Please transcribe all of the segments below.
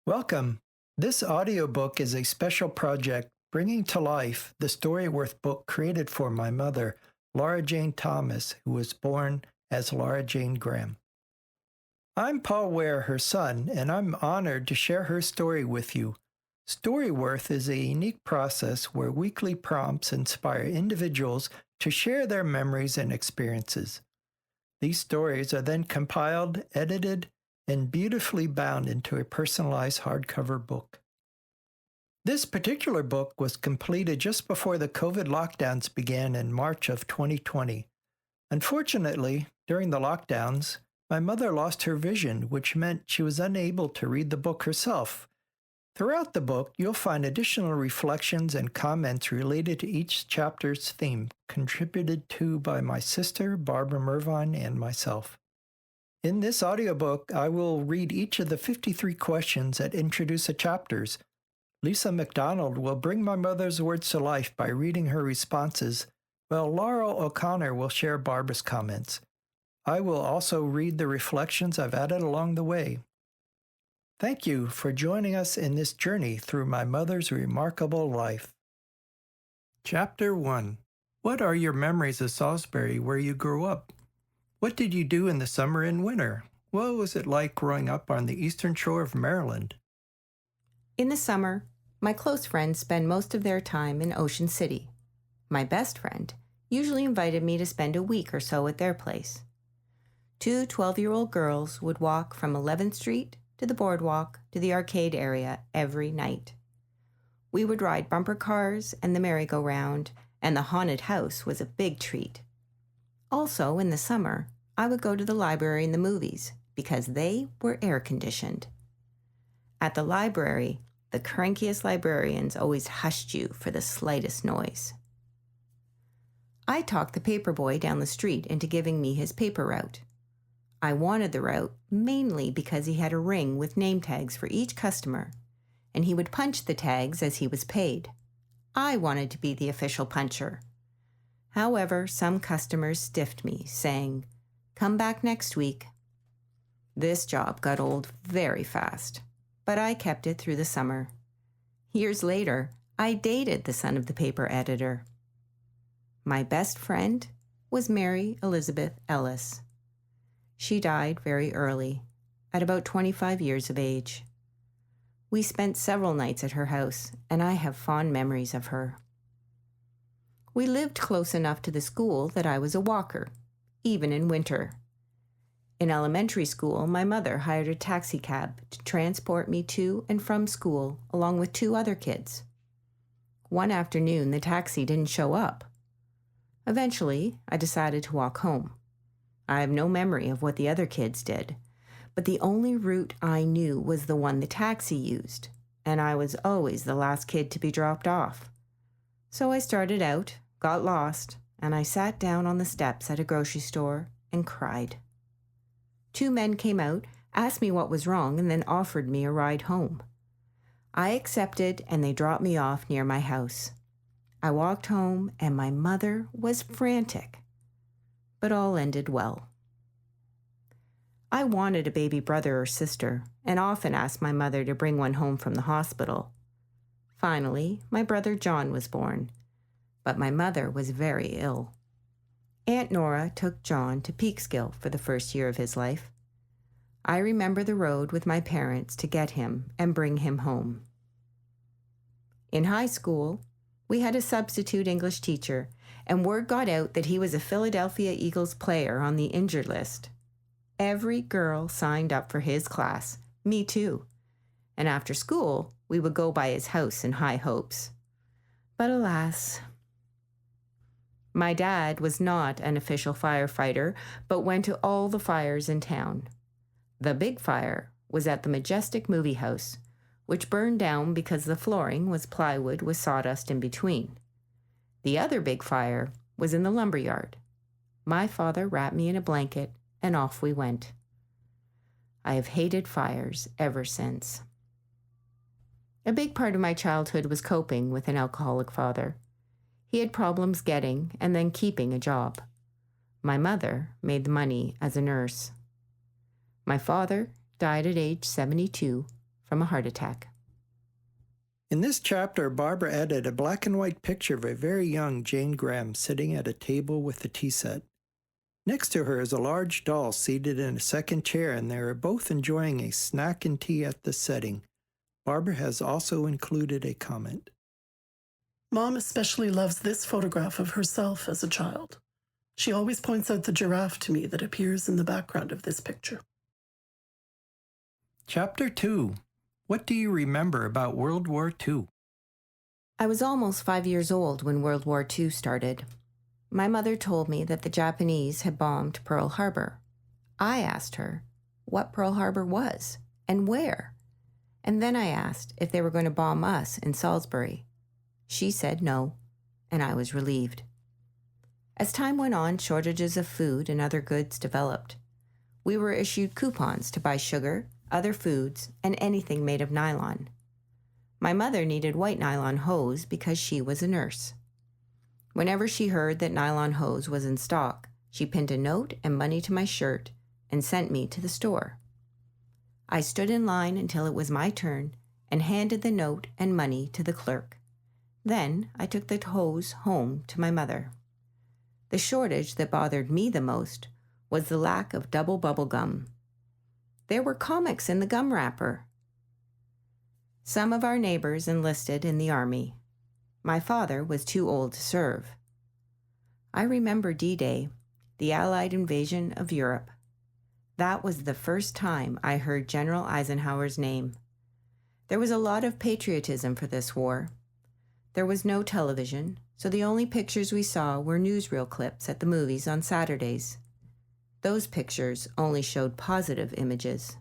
Welcome. This audiobook is a special project bringing to life the StoryWorth book created for my mother, Laura Jane Thomas, who was born as Laura Jane Graham. I'm Paul Ware, her son, and I'm honored to share her story with you. StoryWorth is a unique process where weekly prompts inspire individuals to share their memories and experiences. These stories are then compiled, edited, and beautifully bound into a personalized hardcover book. This particular book was completed just before the COVID lockdowns began in March of 2020. Unfortunately, during the lockdowns, my mother lost her vision, which meant she was unable to read the book herself. Throughout the book, you'll find additional reflections and comments related to each chapter's theme, contributed to by my sister, Barbara Mervine, and myself. In this audiobook, I will read each of the 53 questions that introduce the chapters. Lisa McDonald will bring my mother's words to life by reading her responses, while Laurel O'Connor will share Barbara's comments. I will also read the reflections I've added along the way. Thank you for joining us in this journey through my mother's remarkable life. Chapter 1. What are your memories of Salisbury, where you grew up? What did you do in the summer and winter? What was it like growing up on the eastern shore of Maryland? In the summer, my close friends spend most of their time in Ocean City. My best friend usually invited me to spend a week or so at their place. Two 12-year-old girls would walk from 11th Street to the boardwalk to the arcade area every night. We would ride bumper cars and the merry-go-round, and the haunted house was a big treat. Also, in the summer, I would go to the library and the movies because they were air-conditioned. At the library, the crankiest librarians always hushed you for the slightest noise. I talked the paper boy down the street into giving me his paper route. I wanted the route mainly because he had a ring with name tags for each customer, and he would punch the tags as he was paid. I wanted to be the official puncher. However, some customers stiffed me, saying, "Come back next week." This job got old very fast, but I kept it through the summer. Years later, I dated the son of the paper editor. My best friend was Mary Elizabeth Ellis. She died very early, at about 25 years of age. We spent several nights at her house, and I have fond memories of her. We lived close enough to the school that I was a walker, even in winter. In elementary school, my mother hired a taxi cab to transport me to and from school along with two other kids. One afternoon, the taxi didn't show up. Eventually, I decided to walk home. I have no memory of what the other kids did, but the only route I knew was the one the taxi used, and I was always the last kid to be dropped off. So I started out, got lost, and I sat down on the steps at a grocery store and cried. Two men came out, asked me what was wrong, and then offered me a ride home. I accepted, and they dropped me off near my house. I walked home, and my mother was frantic. But all ended well. I wanted a baby brother or sister, and often asked my mother to bring one home from the hospital. Finally, my brother John was born, but my mother was very ill. Aunt Nora took John to Peekskill for the first year of his life. I remember the road with my parents to get him and bring him home. In high school, we had a substitute English teacher, and word got out that he was a Philadelphia Eagles player on the injured list. Every girl signed up for his class, me too, and after school, we would go by his house in high hopes. But alas, my dad was not an official firefighter, but went to all the fires in town. The big fire was at the Majestic Movie House, which burned down because the flooring was plywood with sawdust in between. The other big fire was in the lumber yard. My father wrapped me in a blanket, and off we went. I have hated fires ever since. A big part of my childhood was coping with an alcoholic father. He had problems getting and then keeping a job. My mother made the money as a nurse. My father died at age 72 from a heart attack. In this chapter, Barbara added a black and white picture of a very young Jane Graham sitting at a table with a tea set. Next to her is a large doll seated in a second chair, and they are both enjoying a snack and tea at the setting. Barbara has also included a comment. Mom especially loves this photograph of herself as a child. She always points out the giraffe to me that appears in the background of this picture. Chapter 2. What do you remember about World War II? I was almost 5 years old when World War II started. My mother told me that the Japanese had bombed Pearl Harbor. I asked her what Pearl Harbor was and where. And then I asked if they were going to bomb us in Salisbury. She said no, and I was relieved. As time went on, shortages of food and other goods developed. We were issued coupons to buy sugar, other foods, and anything made of nylon. My mother needed white nylon hose because she was a nurse. Whenever she heard that nylon hose was in stock, she pinned a note and money to my shirt and sent me to the store. I stood in line until it was my turn and handed the note and money to the clerk. Then I took the hose home to my mother. The shortage that bothered me the most was the lack of double bubble gum. There were comics in the gum wrapper. Some of our neighbors enlisted in the army. My father was too old to serve. I remember D-Day, the Allied invasion of Europe. That was the first time I heard General Eisenhower's name. There was a lot of patriotism for this war. There was no television, so the only pictures we saw were newsreel clips at the movies on Saturdays. Those pictures only showed positive images.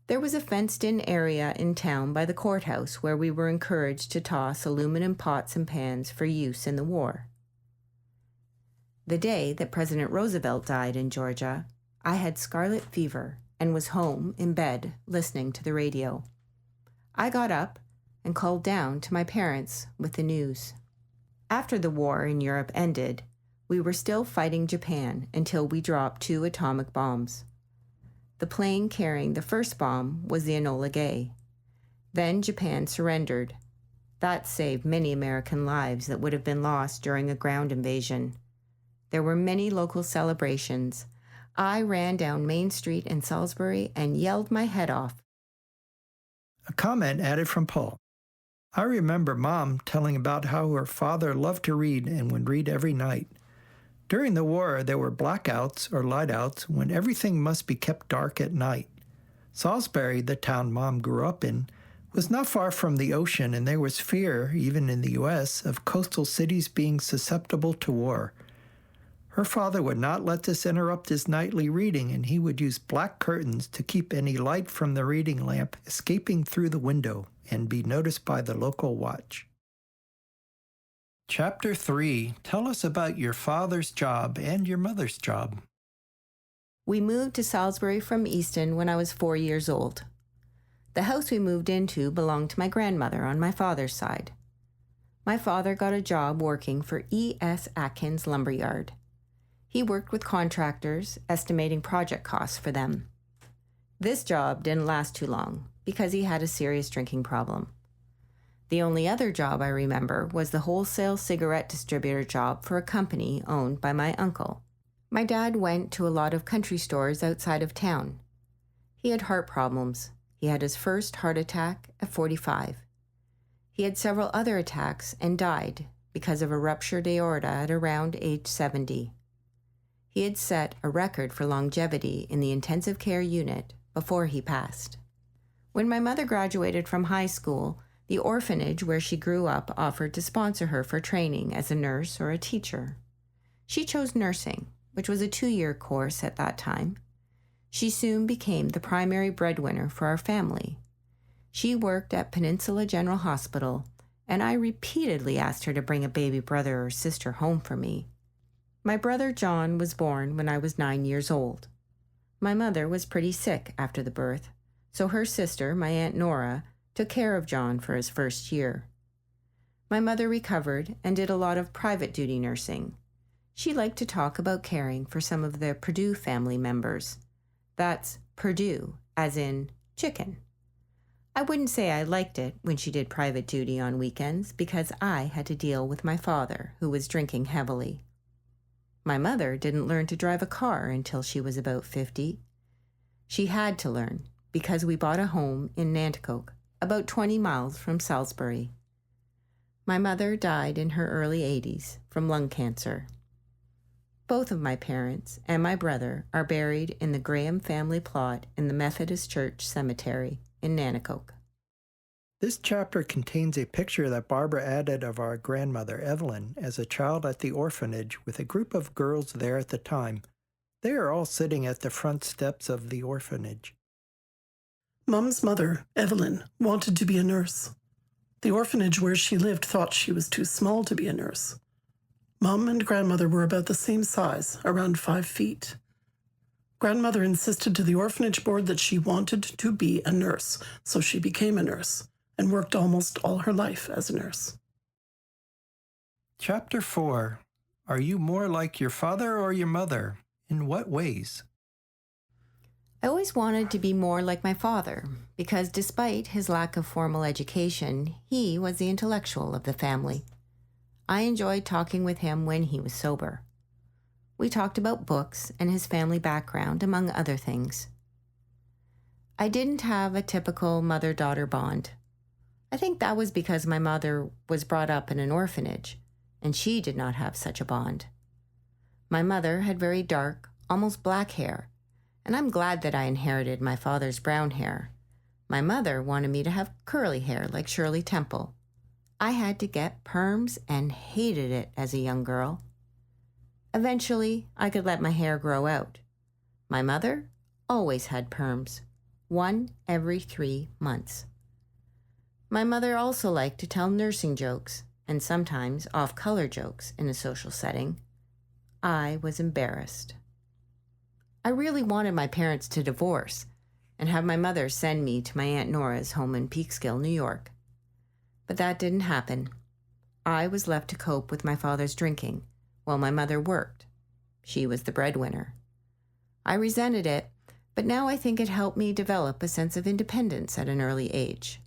There was a fenced-in area in town by the courthouse where we were encouraged to toss aluminum pots and pans for use in the war. The day that President Roosevelt died in Georgia, I had scarlet fever and was home in bed listening to the radio. I got up and called down to my parents with the news. After the war in Europe ended, we were still fighting Japan until we dropped 2 atomic bombs. The plane carrying the first bomb was the Enola Gay. Then Japan surrendered. That saved many American lives that would have been lost during a ground invasion. There were many local celebrations. I ran down Main Street in Salisbury and yelled my head off. A comment added from Paul. I remember Mom telling about how her father loved to read and would read every night. During the war, there were blackouts or lightouts when everything must be kept dark at night. Salisbury, the town Mom grew up in, was not far from the ocean, and there was fear, even in the U.S., of coastal cities being susceptible to war. Her father would not let this interrupt his nightly reading, and he would use black curtains to keep any light from the reading lamp escaping through the window and be noticed by the local watch. Chapter 3. Tell us about your father's job and your mother's job. We moved to Salisbury from Easton when I was 4 years old. The house we moved into belonged to my grandmother on my father's side. My father got a job working for E.S. Atkins Lumberyard. He worked with contractors, estimating project costs for them. This job didn't last too long because he had a serious drinking problem. The only other job I remember was the wholesale cigarette distributor job for a company owned by my uncle. My dad went to a lot of country stores outside of town. He had heart problems. He had his first heart attack at 45. He had several other attacks and died because of a ruptured aorta at around age 70. He had set a record for longevity in the intensive care unit before he passed. When my mother graduated from high school, the orphanage where she grew up offered to sponsor her for training as a nurse or a teacher. She chose nursing, which was a 2-year course at that time. She soon became the primary breadwinner for our family. She worked at Peninsula General Hospital, and I repeatedly asked her to bring a baby brother or sister home for me. My brother John was born when I was 9 years old. My mother was pretty sick after the birth, so her sister, my Aunt Nora, took care of John for his first year. My mother recovered and did a lot of private duty nursing. She liked to talk about caring for some of the Purdue family members. That's Purdue, as in chicken. I wouldn't say I liked it when she did private duty on weekends because I had to deal with my father, who was drinking heavily. My mother didn't learn to drive a car until she was about 50. She had to learn because we bought a home in Nanticoke, about 20 miles from Salisbury. My mother died in her early 80s from lung cancer. Both of my parents and my brother are buried in the Graham family plot in the Methodist Church Cemetery in Nanticoke. This chapter contains a picture that Barbara added of our grandmother, Evelyn, as a child at the orphanage with a group of girls there at the time. They are all sitting at the front steps of the orphanage. Mum's mother, Evelyn, wanted to be a nurse. The orphanage where she lived thought she was too small to be a nurse. Mum and grandmother were about the same size, around 5 feet. Grandmother insisted to the orphanage board that she wanted to be a nurse, so she became a nurse and worked almost all her life as a nurse. Chapter 4. Are you more like your father or your mother? In what ways? I always wanted to be more like my father because despite his lack of formal education, he was the intellectual of the family. I enjoyed talking with him when he was sober. We talked about books and his family background, among other things. I didn't have a typical mother-daughter bond. I think that was because my mother was brought up in an orphanage, and she did not have such a bond. My mother had very dark, almost black hair, and I'm glad that I inherited my father's brown hair. My mother wanted me to have curly hair like Shirley Temple. I had to get perms and hated it as a young girl. Eventually, I could let my hair grow out. My mother always had perms, one every 3 months. My mother also liked to tell nursing jokes, and sometimes off-color jokes in a social setting. I was embarrassed. I really wanted my parents to divorce and have my mother send me to my Aunt Nora's home in Peekskill, New York. But that didn't happen. I was left to cope with my father's drinking while my mother worked. She was the breadwinner. I resented it, but now I think it helped me develop a sense of independence at an early age.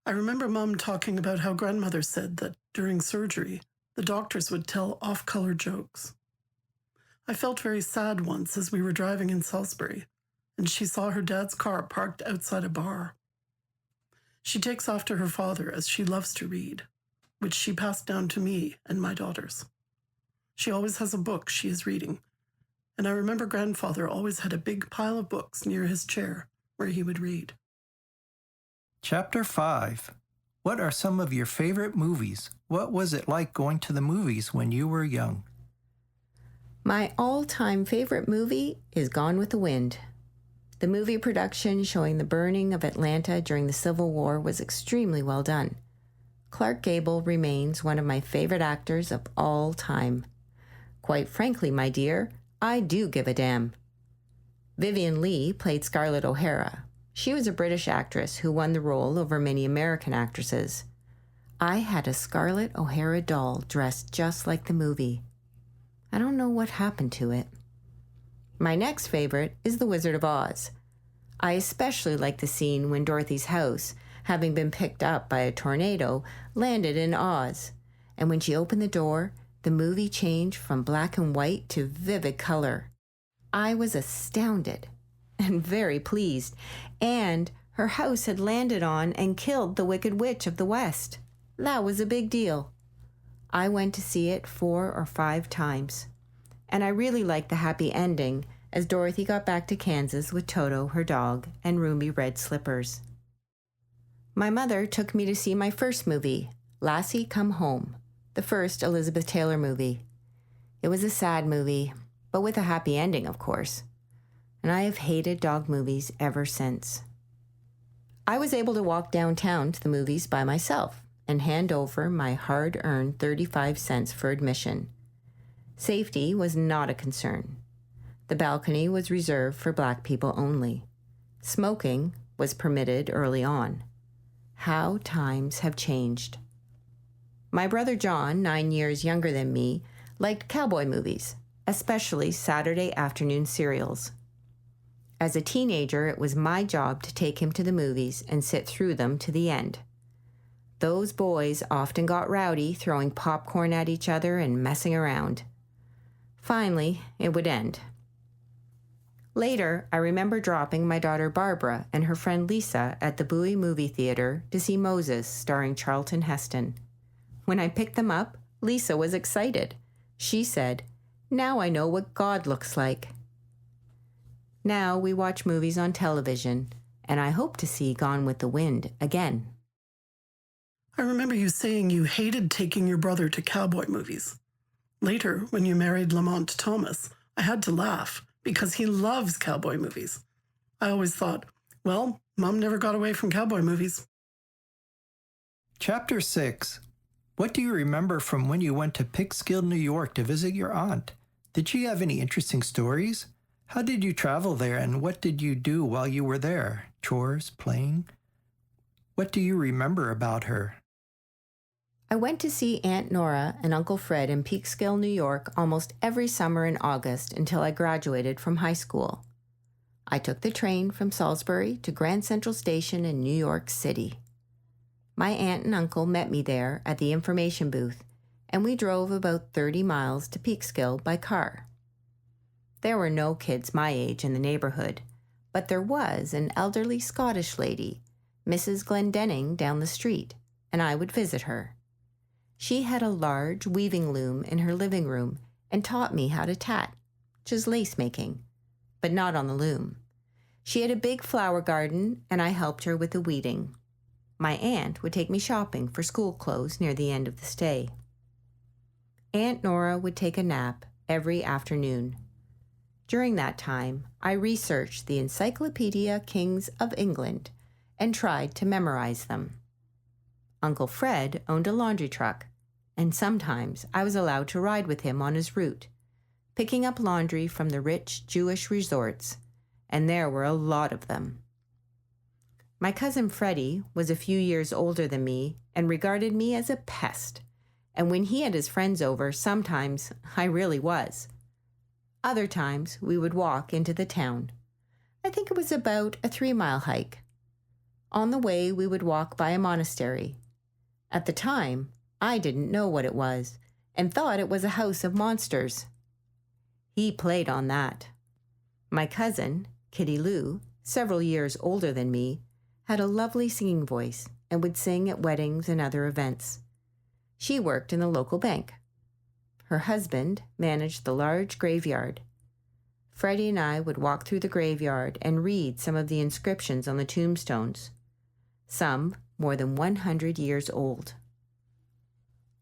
I remember Mum talking about how grandmother said that during surgery, the doctors would tell off-color jokes. I felt very sad once as we were driving in Salisbury, and she saw her dad's car parked outside a bar. She takes after her father as she loves to read, which she passed down to me and my daughters. She always has a book she is reading, and I remember grandfather always had a big pile of books near his chair where he would read. Chapter 5. What are some of your favorite movies? What was it like going to the movies when you were young? My all-time favorite movie is Gone with the Wind. The movie production showing the burning of Atlanta during the Civil War was extremely well done. Clark Gable remains one of my favorite actors of all time. Quite frankly, my dear, I do give a damn. Vivien Leigh played Scarlett O'Hara. She was a British actress who won the role over many American actresses. I had a Scarlett O'Hara doll dressed just like the movie. I don't know what happened to it. My next favorite is The Wizard of Oz. I especially like the scene when Dorothy's house, having been picked up by a tornado, landed in Oz. And when she opened the door, the movie changed from black and white to vivid color. I was astounded and very pleased, and her house had landed on and killed the Wicked Witch of the West. That was a big deal. I went to see it 4 or 5 times, and I really liked the happy ending as Dorothy got back to Kansas with Toto, her dog, and ruby red slippers. My mother took me to see my first movie, Lassie Come Home, the first Elizabeth Taylor movie. It was a sad movie, but with a happy ending, of course. And I have hated dog movies ever since. I was able to walk downtown to the movies by myself and hand over my hard-earned 35 cents for admission. Safety was not a concern. The balcony was reserved for Black people only. Smoking was permitted early on. How times have changed. My brother John, 9 years younger than me, liked cowboy movies, especially Saturday afternoon serials. As a teenager, it was my job to take him to the movies and sit through them to the end. Those boys often got rowdy, throwing popcorn at each other and messing around. Finally, it would end. Later, I remember dropping my daughter Barbara and her friend Lisa at the Bowie movie theater to see Moses, starring Charlton Heston. When I picked them up, Lisa was excited. She said, "Now I know what God looks like." Now we watch movies on television, and I hope to see Gone with the Wind again. I remember you saying you hated taking your brother to cowboy movies. Later, when you married Lamont Thomas, I had to laugh because he loves cowboy movies. I always thought, well, Mom never got away from cowboy movies. Chapter 6. What do you remember from when you went to Peekskill, New York to visit your aunt? Did she have any interesting stories? How did you travel there, and what did you do while you were there? Chores, playing? What do you remember about her? I went to see Aunt Nora and Uncle Fred in Peekskill, New York almost every summer in August until I graduated from high school. I took the train from Salisbury to Grand Central Station in New York City. My aunt and uncle met me there at the information booth, and we drove about 30 miles to Peekskill by car. There were no kids my age in the neighborhood, but there was an elderly Scottish lady, Mrs. Glendenning, down the street, and I would visit her. She had a large weaving loom in her living room and taught me how to tat, which is lace making, but not on the loom. She had a big flower garden, and I helped her with the weeding. My aunt would take me shopping for school clothes near the end of the stay. Aunt Nora would take a nap every afternoon. During that time, I researched the Encyclopedia Kings of England and tried to memorize them. Uncle Fred owned a laundry truck, and sometimes I was allowed to ride with him on his route, picking up laundry from the rich Jewish resorts, and there were a lot of them. My cousin Freddie was a few years older than me and regarded me as a pest, and when he had his friends over, sometimes I really was. Other times we would walk into the town. I think it was about a 3-mile hike. On the way, we would walk by a monastery. At the time, I didn't know what it was and thought it was a house of monsters. He played on that. My cousin, Kitty Lou, several years older than me, had a lovely singing voice and would sing at weddings and other events. She worked in the local bank. Her husband managed the large graveyard. Freddie and I would walk through the graveyard and read some of the inscriptions on the tombstones, some more than 100 years old.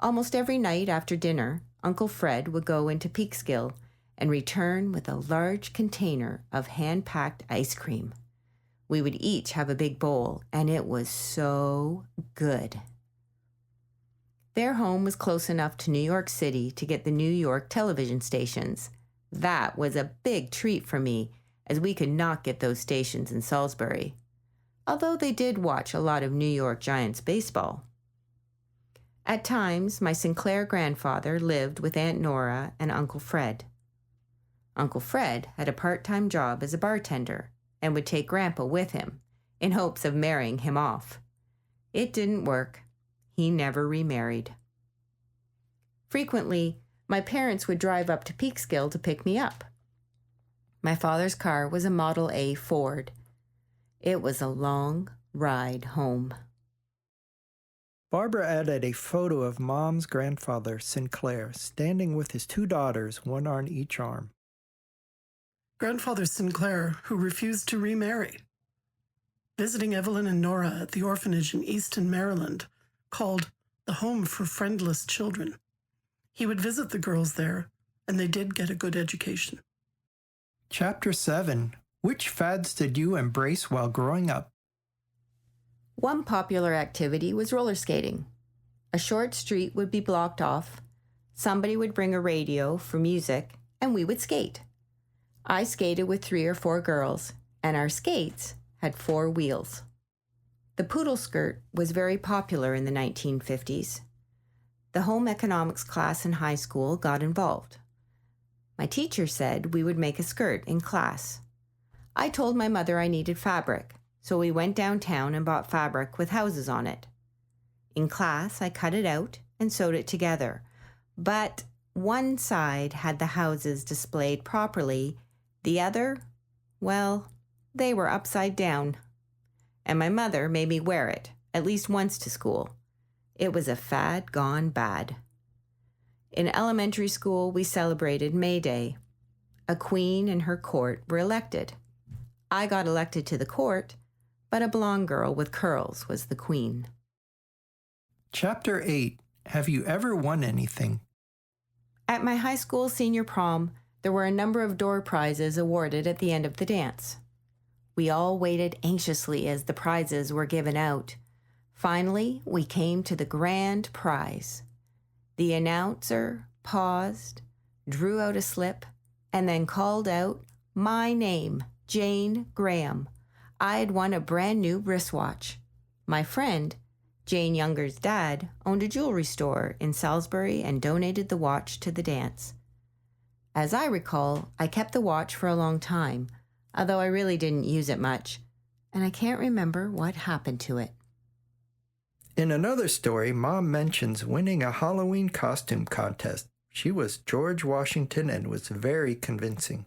Almost every night after dinner, Uncle Fred would go into Peekskill and return with a large container of hand-packed ice cream. We would each have a big bowl, and it was so good. Their home was close enough to New York City to get the New York television stations. That was a big treat for me, as we could not get those stations in Salisbury, although they did watch a lot of New York Giants baseball. At times, my Sinclair grandfather lived with Aunt Nora and Uncle Fred. Uncle Fred had a part-time job as a bartender and would take Grandpa with him in hopes of marrying him off. It didn't work. He never remarried. Frequently, my parents would drive up to Peekskill to pick me up. My father's car was a Model A Ford. It was a long ride home. Barbara added a photo of Mom's grandfather, Sinclair, standing with his 2 daughters, one on each arm. Grandfather Sinclair, who refused to remarry. Visiting Evelyn and Nora at the orphanage in Easton, Maryland, called the Home for Friendless Children. He would visit the girls there, and they did get a good education. Chapter 7. Which fads did you embrace while growing up? One popular activity was roller skating. A short street would be blocked off, somebody would bring a radio for music, and we would skate. I skated with 3 or 4 girls, and our skates had 4 wheels. The poodle skirt was very popular in the 1950s. The home economics class in high school got involved. My teacher said we would make a skirt in class. I told my mother I needed fabric, so we went downtown and bought fabric with houses on it. In class, I cut it out and sewed it together, but one side had the houses displayed properly, the other, well, they were upside down. And my mother made me wear it, at least once to school. It was a fad gone bad. In elementary school, we celebrated May Day. A queen and her court were elected. I got elected to the court, but a blonde girl with curls was the queen. Chapter 8. Have you ever won anything? At my high school senior prom, there were a number of door prizes awarded at the end of the dance. We all waited anxiously as the prizes were given out. Finally, we came to the grand prize. The announcer paused, drew out a slip, and then called out my name, Jane Graham. I had won a brand new wristwatch. My friend, Jane Younger's dad, owned a jewelry store in Salisbury and donated the watch to the dance. As I recall, I kept the watch for a long time, although I really didn't use it much, and I can't remember what happened to it. In another story, Mom mentions winning a Halloween costume contest. She was George Washington and was very convincing.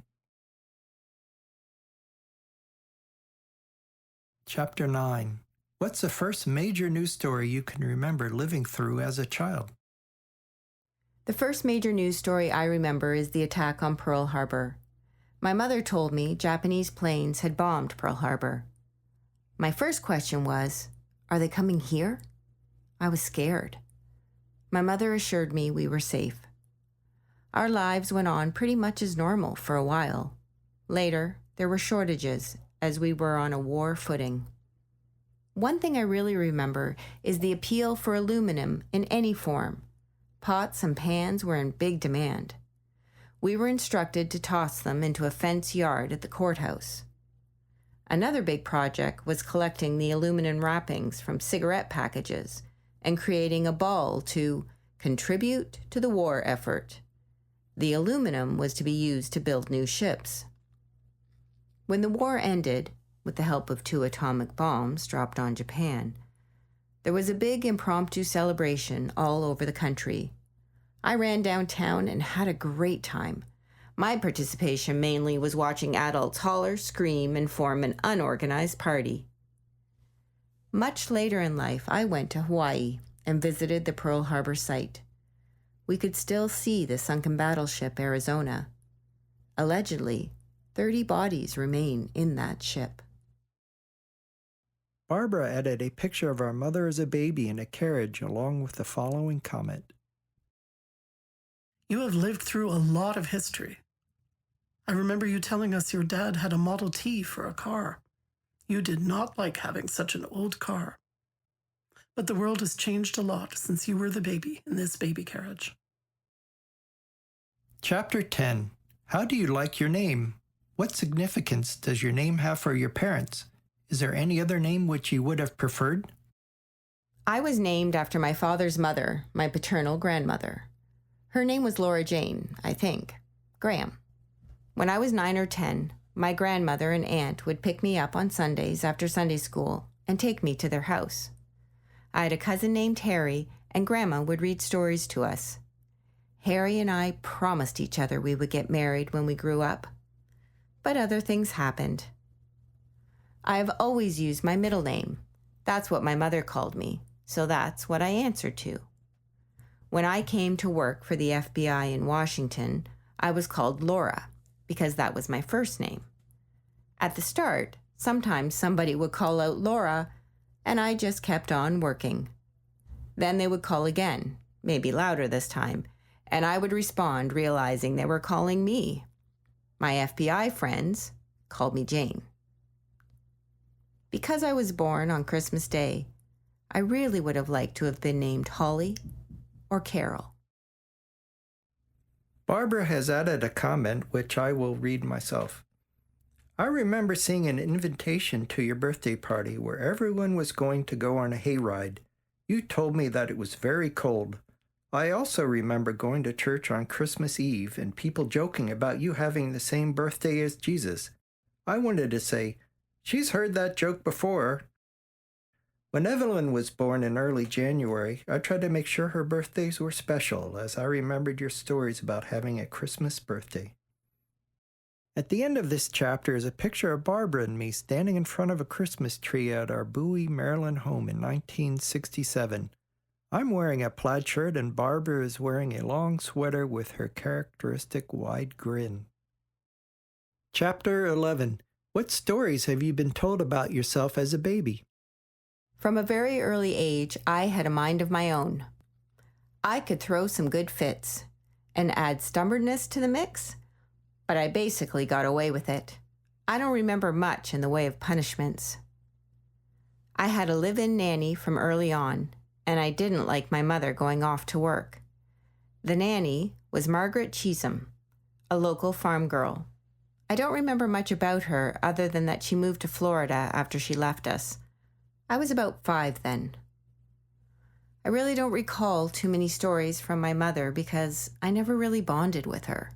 Chapter 9. What's the first major news story you can remember living through as a child? The first major news story I remember is the attack on Pearl Harbor. My mother told me Japanese planes had bombed Pearl Harbor. My first question was, are they coming here? I was scared. My mother assured me we were safe. Our lives went on pretty much as normal for a while. Later, there were shortages as we were on a war footing. One thing I really remember is the appeal for aluminum in any form. Pots and pans were in big demand. We were instructed to toss them into a fenced yard at the courthouse. Another big project was collecting the aluminum wrappings from cigarette packages and creating a ball to contribute to the war effort. The aluminum was to be used to build new ships. When the war ended, with the help of 2 atomic bombs dropped on Japan, there was a big impromptu celebration all over the country. I ran downtown and had a great time. My participation mainly was watching adults holler, scream, and form an unorganized party. Much later in life, I went to Hawaii and visited the Pearl Harbor site. We could still see the sunken battleship Arizona. Allegedly, 30 bodies remain in that ship. Barbara added a picture of our mother as a baby in a carriage along with the following comment. You have lived through a lot of history. I remember you telling us your dad had a Model T for a car. You did not like having such an old car. But the world has changed a lot since you were the baby in this baby carriage. Chapter 10. How do you like your name? What significance does your name have for your parents? Is there any other name which you would have preferred? I was named after my father's mother, my paternal grandmother. Her name was Laura Jane, I think. Graham. When I was 9 or 10, my grandmother and aunt would pick me up on Sundays after Sunday school and take me to their house. I had a cousin named Harry, and Grandma would read stories to us. Harry and I promised each other we would get married when we grew up. But other things happened. I have always used my middle name. That's what my mother called me, so that's what I answered to. When I came to work for the FBI in Washington, I was called Laura, because that was my first name. At the start, sometimes somebody would call out Laura, and I just kept on working. Then they would call again, maybe louder this time, and I would respond, realizing they were calling me. My FBI friends called me Jane. Because I was born on Christmas Day, I really would have liked to have been named Holly or Carol. Barbara has added a comment which I will read myself. I remember seeing an invitation to your birthday party where everyone was going to go on a hayride. You told me that it was very cold. I also remember going to church on Christmas Eve and people joking about you having the same birthday as Jesus. I wanted to say, "She's heard that joke before." When Evelyn was born in early January, I tried to make sure her birthdays were special, as I remembered your stories about having a Christmas birthday. At the end of this chapter is a picture of Barbara and me standing in front of a Christmas tree at our Bowie, Maryland home in 1967. I'm wearing a plaid shirt and Barbara is wearing a long sweater with her characteristic wide grin. Chapter 11. What stories have you been told about yourself as a baby? From a very early age, I had a mind of my own. I could throw some good fits and add stubbornness to the mix, but I basically got away with it. I don't remember much in the way of punishments. I had a live-in nanny from early on, and I didn't like my mother going off to work. The nanny was Margaret Cheesam, a local farm girl. I don't remember much about her other than that she moved to Florida after she left us. I was about 5 then. I really don't recall too many stories from my mother because I never really bonded with her.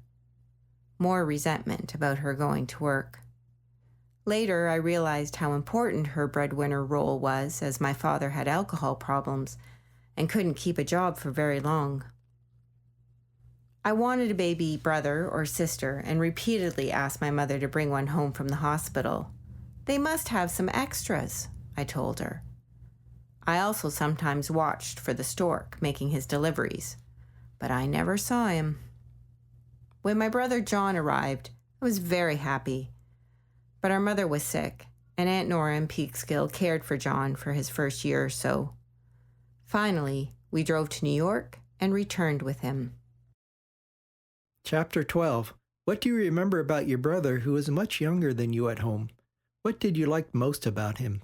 More resentment about her going to work. Later, I realized how important her breadwinner role was, as my father had alcohol problems and couldn't keep a job for very long. I wanted a baby brother or sister and repeatedly asked my mother to bring one home from the hospital. "They must have some extras," I told her. I also sometimes watched for the stork making his deliveries, but I never saw him. When my brother John arrived, I was very happy. But our mother was sick, and Aunt Nora in Peekskill cared for John for his first year or so. Finally, we drove to New York and returned with him. Chapter 12. What do you remember about your brother who was much younger than you at home? What did you like most about him?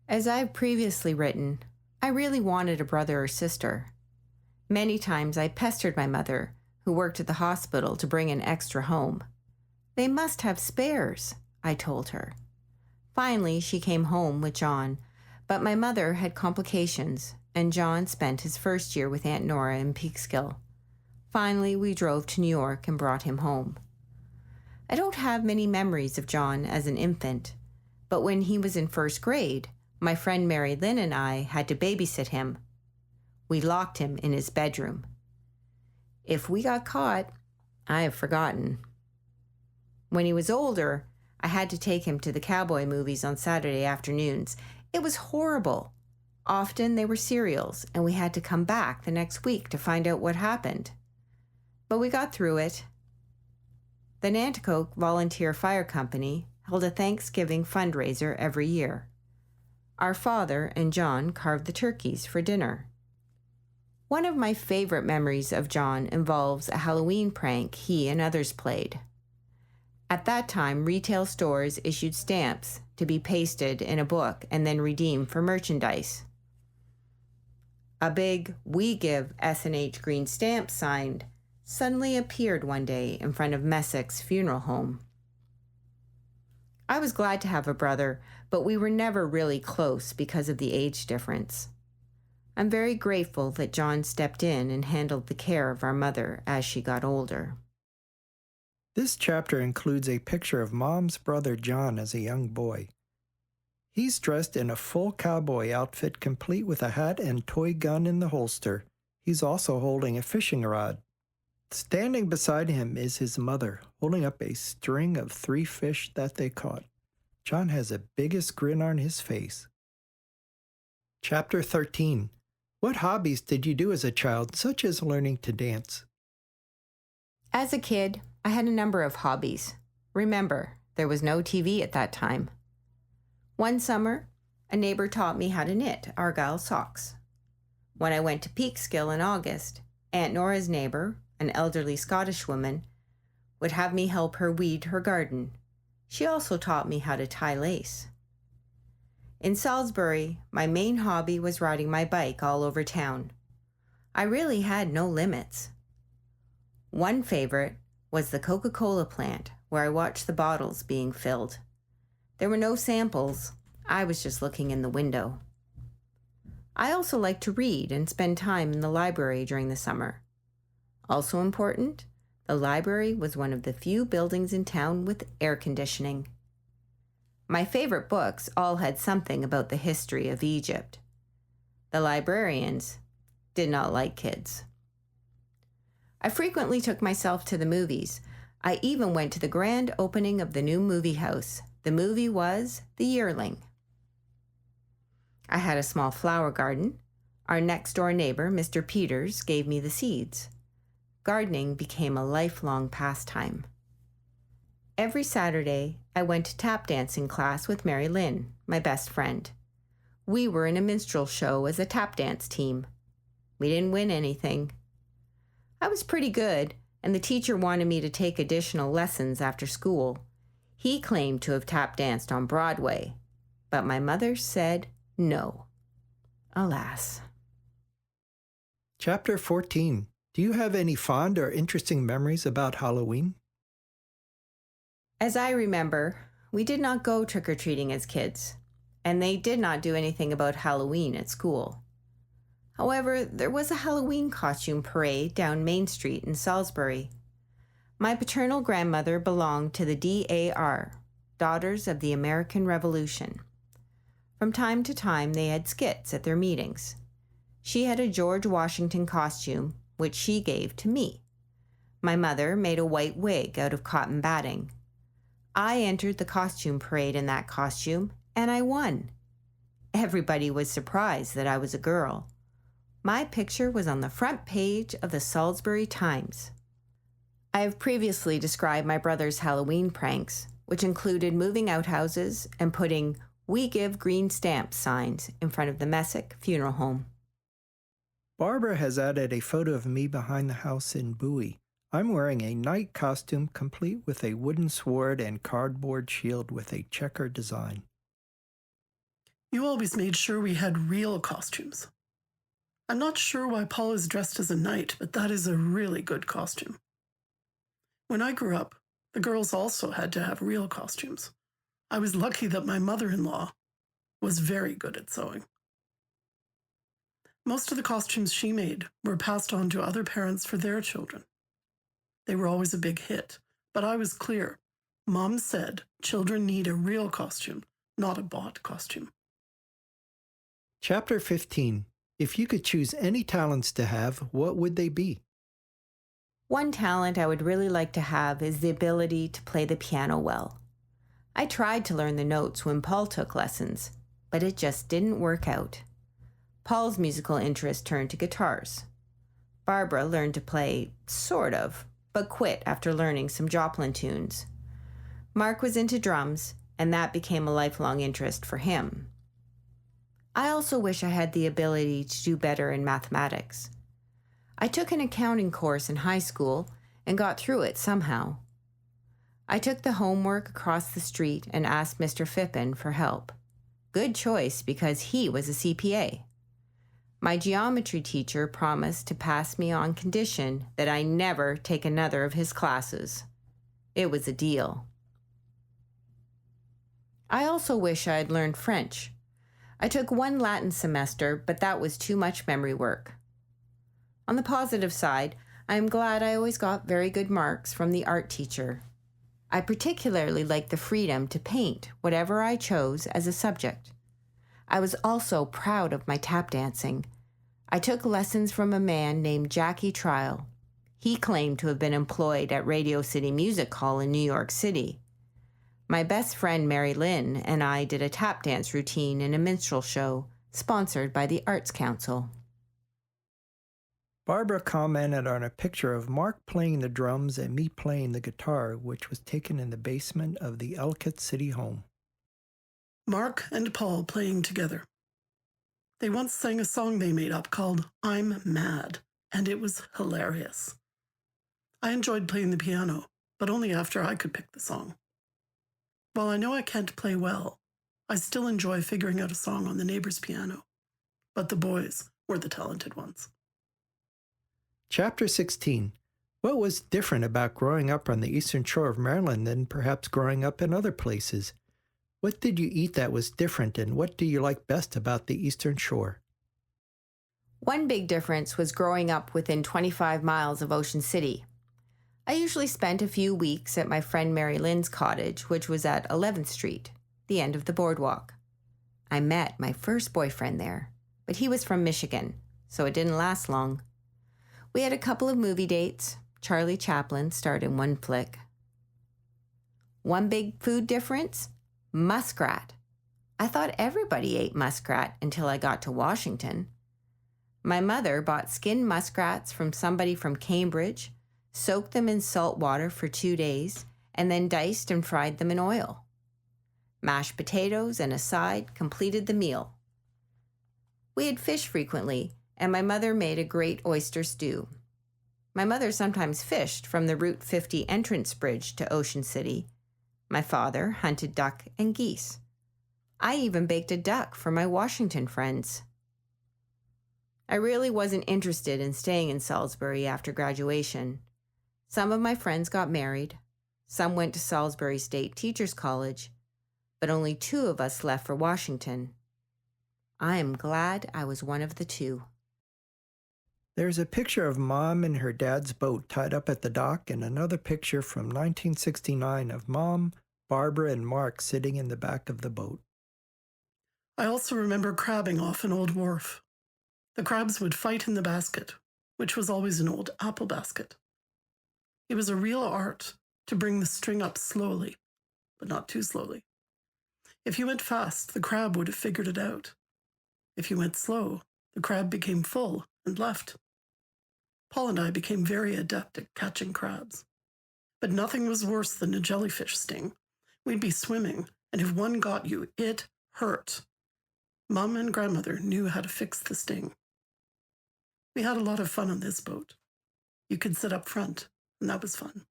As I've previously written, I really wanted a brother or sister. Many times I pestered my mother, who worked at the hospital, to bring an extra home. "They must have spares," I told her. Finally, she came home with John, but my mother had complications, and John spent his first year with Aunt Nora in Peekskill. Finally, we drove to New York and brought him home. I don't have many memories of John as an infant, but when he was in first grade, my friend Mary Lynn and I had to babysit him. We locked him in his bedroom. If we got caught, I have forgotten. When he was older, I had to take him to the cowboy movies on Saturday afternoons. It was horrible. Often they were serials, and we had to come back the next week to find out what happened. But we got through it. The Nanticoke Volunteer Fire Company held a Thanksgiving fundraiser every year. Our father and John carved the turkeys for dinner. One of my favorite memories of John involves a Halloween prank he and others played. At that time, retail stores issued stamps to be pasted in a book and then redeemed for merchandise. A big "We Give S&H Green Stamp" sign suddenly appeared one day in front of Messick's funeral home. I was glad to have a brother, but we were never really close because of the age difference. I'm very grateful that John stepped in and handled the care of our mother as she got older. This chapter includes a picture of Mom's brother John as a young boy. He's dressed in a full cowboy outfit complete with a hat and toy gun in the holster. He's also holding a fishing rod. Standing beside him is his mother, holding up a string of 3 fish that they caught. John has the biggest grin on his face. Chapter 13. What hobbies did you do as a child, such as learning to dance? As a kid, I had a number of hobbies. Remember, there was no TV at that time. One summer, a neighbor taught me how to knit argyle socks. When I went to Peekskill in August, Aunt Nora's neighbor, an elderly Scottish woman, would have me help her weed her garden. She also taught me how to tie lace. In Salisbury, my main hobby was riding my bike all over town. I really had no limits. One favorite was the Coca-Cola plant, where I watched the bottles being filled. There were no samples. I was just looking in the window. I also liked to read and spend time in the library during the summer. Also important, The library was one of the few buildings in town with air conditioning. My favorite books all had something about the history of Egypt. The librarians did not like kids. I frequently took myself to the movies. I even went to the grand opening of the new movie house. The movie was The Yearling. I had a small flower garden. Our next-door neighbor, Mr. Peters, gave me the seeds. Gardening became a lifelong pastime. Every Saturday, I went to tap dancing class with Mary Lynn, my best friend. We were in a minstrel show as a tap dance team. We didn't win anything. I was pretty good, and the teacher wanted me to take additional lessons after school. He claimed to have tap danced on Broadway, but my mother said no. Alas. Chapter 14. Do you have any fond or interesting memories about Halloween? As I remember, we did not go trick-or-treating as kids, and they did not do anything about Halloween at school. However, there was a Halloween costume parade down Main Street in Salisbury. My paternal grandmother belonged to the DAR, Daughters of the American Revolution. From time to time, they had skits at their meetings. She had a George Washington costume, which she gave to me. My mother made a white wig out of cotton batting. I entered the costume parade in that costume, and I won. Everybody was surprised that I was a girl. My picture was on the front page of the Salisbury Times. I have previously described my brother's Halloween pranks, which included moving outhouses and putting "We Give Green Stamps" signs in front of the Messick funeral home. Barbara has added a photo of me behind the house in Bowie. I'm wearing a knight costume complete with a wooden sword and cardboard shield with a checker design. You always made sure we had real costumes. I'm not sure why Paul is dressed as a knight, but that is a really good costume. When I grew up, the girls also had to have real costumes. I was lucky that my mother-in-law was very good at sewing. Most of the costumes she made were passed on to other parents for their children. They were always a big hit, but I was clear. Mom said children need a real costume, not a bought costume. Chapter 15. If you could choose any talents to have, what would they be? One talent I would really like to have is the ability to play the piano well. I tried to learn the notes when Paul took lessons, but it just didn't work out. Paul's musical interest turned to guitars. Barbara learned to play, sort of, but quit after learning some Joplin tunes. Mark was into drums, and that became a lifelong interest for him. I also wish I had the ability to do better in mathematics. I took an accounting course in high school and got through it somehow. I took the homework across the street and asked Mr. Phippen for help. Good choice because he was a CPA. My geometry teacher promised to pass me on condition that I never take another of his classes. It was a deal. I also wish I had learned French. I took one Latin semester, but that was too much memory work. On the positive side, I am glad I always got very good marks from the art teacher. I particularly liked the freedom to paint whatever I chose as a subject. I was also proud of my tap dancing. I took lessons from a man named Jackie Trial. He claimed to have been employed at Radio City Music Hall in New York City. My best friend Mary Lynn and I did a tap dance routine in a minstrel show sponsored by the Arts Council. Barbara commented on a picture of Mark playing the drums and me playing the guitar, which was taken in the basement of the Ellicott City home. Mark and Paul playing together. They once sang a song they made up called "I'm Mad," and it was hilarious. I enjoyed playing the piano, but only after I could pick the song. While I know I can't play well, I still enjoy figuring out a song on the neighbor's piano. But the boys were the talented ones. Chapter 16. What was different about growing up on the eastern shore of Maryland than perhaps growing up in other places? What did you eat that was different, and what do you like best about the eastern shore? One big difference was growing up within 25 miles of Ocean City. I usually spent a few weeks at my friend Mary Lynn's cottage, which was at 11th Street, the end of the boardwalk. I met my first boyfriend there, but he was from Michigan, so it didn't last long. We had a couple of movie dates. Charlie Chaplin starred in one flick. One big food difference? Muskrat. I thought everybody ate muskrat until I got to Washington. My mother bought skinned muskrats from somebody from Cambridge, soaked them in salt water for 2 days, and then diced and fried them in oil. Mashed potatoes and a side completed the meal. We had fish frequently, and my mother made a great oyster stew. My mother sometimes fished from the Route 50 entrance bridge to Ocean City. My father hunted duck and geese. I even baked a duck for my Washington friends. I really wasn't interested in staying in Salisbury after graduation. Some of my friends got married. Some went to Salisbury State Teachers College, but only 2 of us left for Washington. I am glad I was one of the 2. There's a picture of Mom and her dad's boat tied up at the dock, and another picture from 1969 of Mom, Barbara, and Mark sitting in the back of the boat. I also remember crabbing off an old wharf. The crabs would fight in the basket, which was always an old apple basket. It was a real art to bring the string up slowly, but not too slowly. If you went fast, the crab would have figured it out. If you went slow, the crab became full and left. Paul and I became very adept at catching crabs. But nothing was worse than a jellyfish sting. We'd be swimming, and if one got you, it hurt. Mom and Grandmother knew how to fix the sting. We had a lot of fun on this boat. You could sit up front, and that was fun.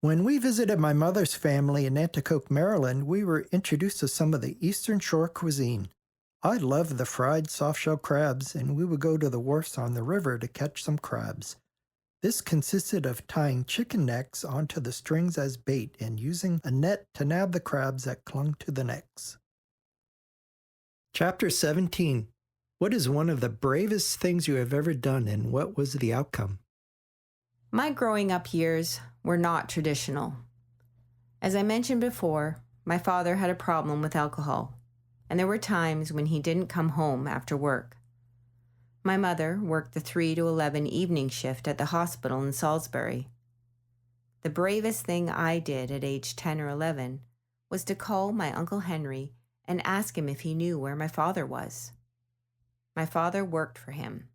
When we visited my mother's family in Nanticoke, Maryland, we were introduced to some of the Eastern Shore cuisine. I loved the fried soft-shell crabs, and we would go to the wharfs on the river to catch some crabs. This consisted of tying chicken necks onto the strings as bait and using a net to nab the crabs that clung to the necks. Chapter 17. What is one of the bravest things you have ever done, and what was the outcome? My growing up years were not traditional. As I mentioned before, my father had a problem with alcohol, and there were times when he didn't come home after work. My mother worked the 3 to 11 evening shift at the hospital in Salisbury. The bravest thing I did at age 10 or 11 was to call my Uncle Henry and ask him if he knew where my father was. My father worked for him.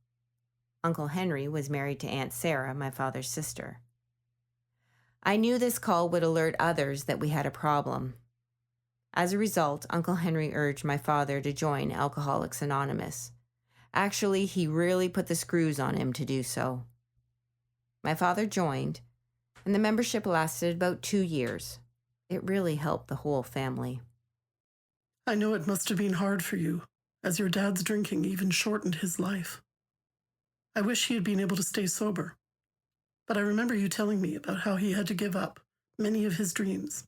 Uncle Henry was married to Aunt Sarah, my father's sister. I knew this call would alert others that we had a problem. As a result, Uncle Henry urged my father to join Alcoholics Anonymous. Actually, he really put the screws on him to do so. My father joined, and the membership lasted about 2 years. It really helped the whole family. I know it must have been hard for you, as your dad's drinking even shortened his life. I wish he had been able to stay sober, but I remember you telling me about how he had to give up many of his dreams,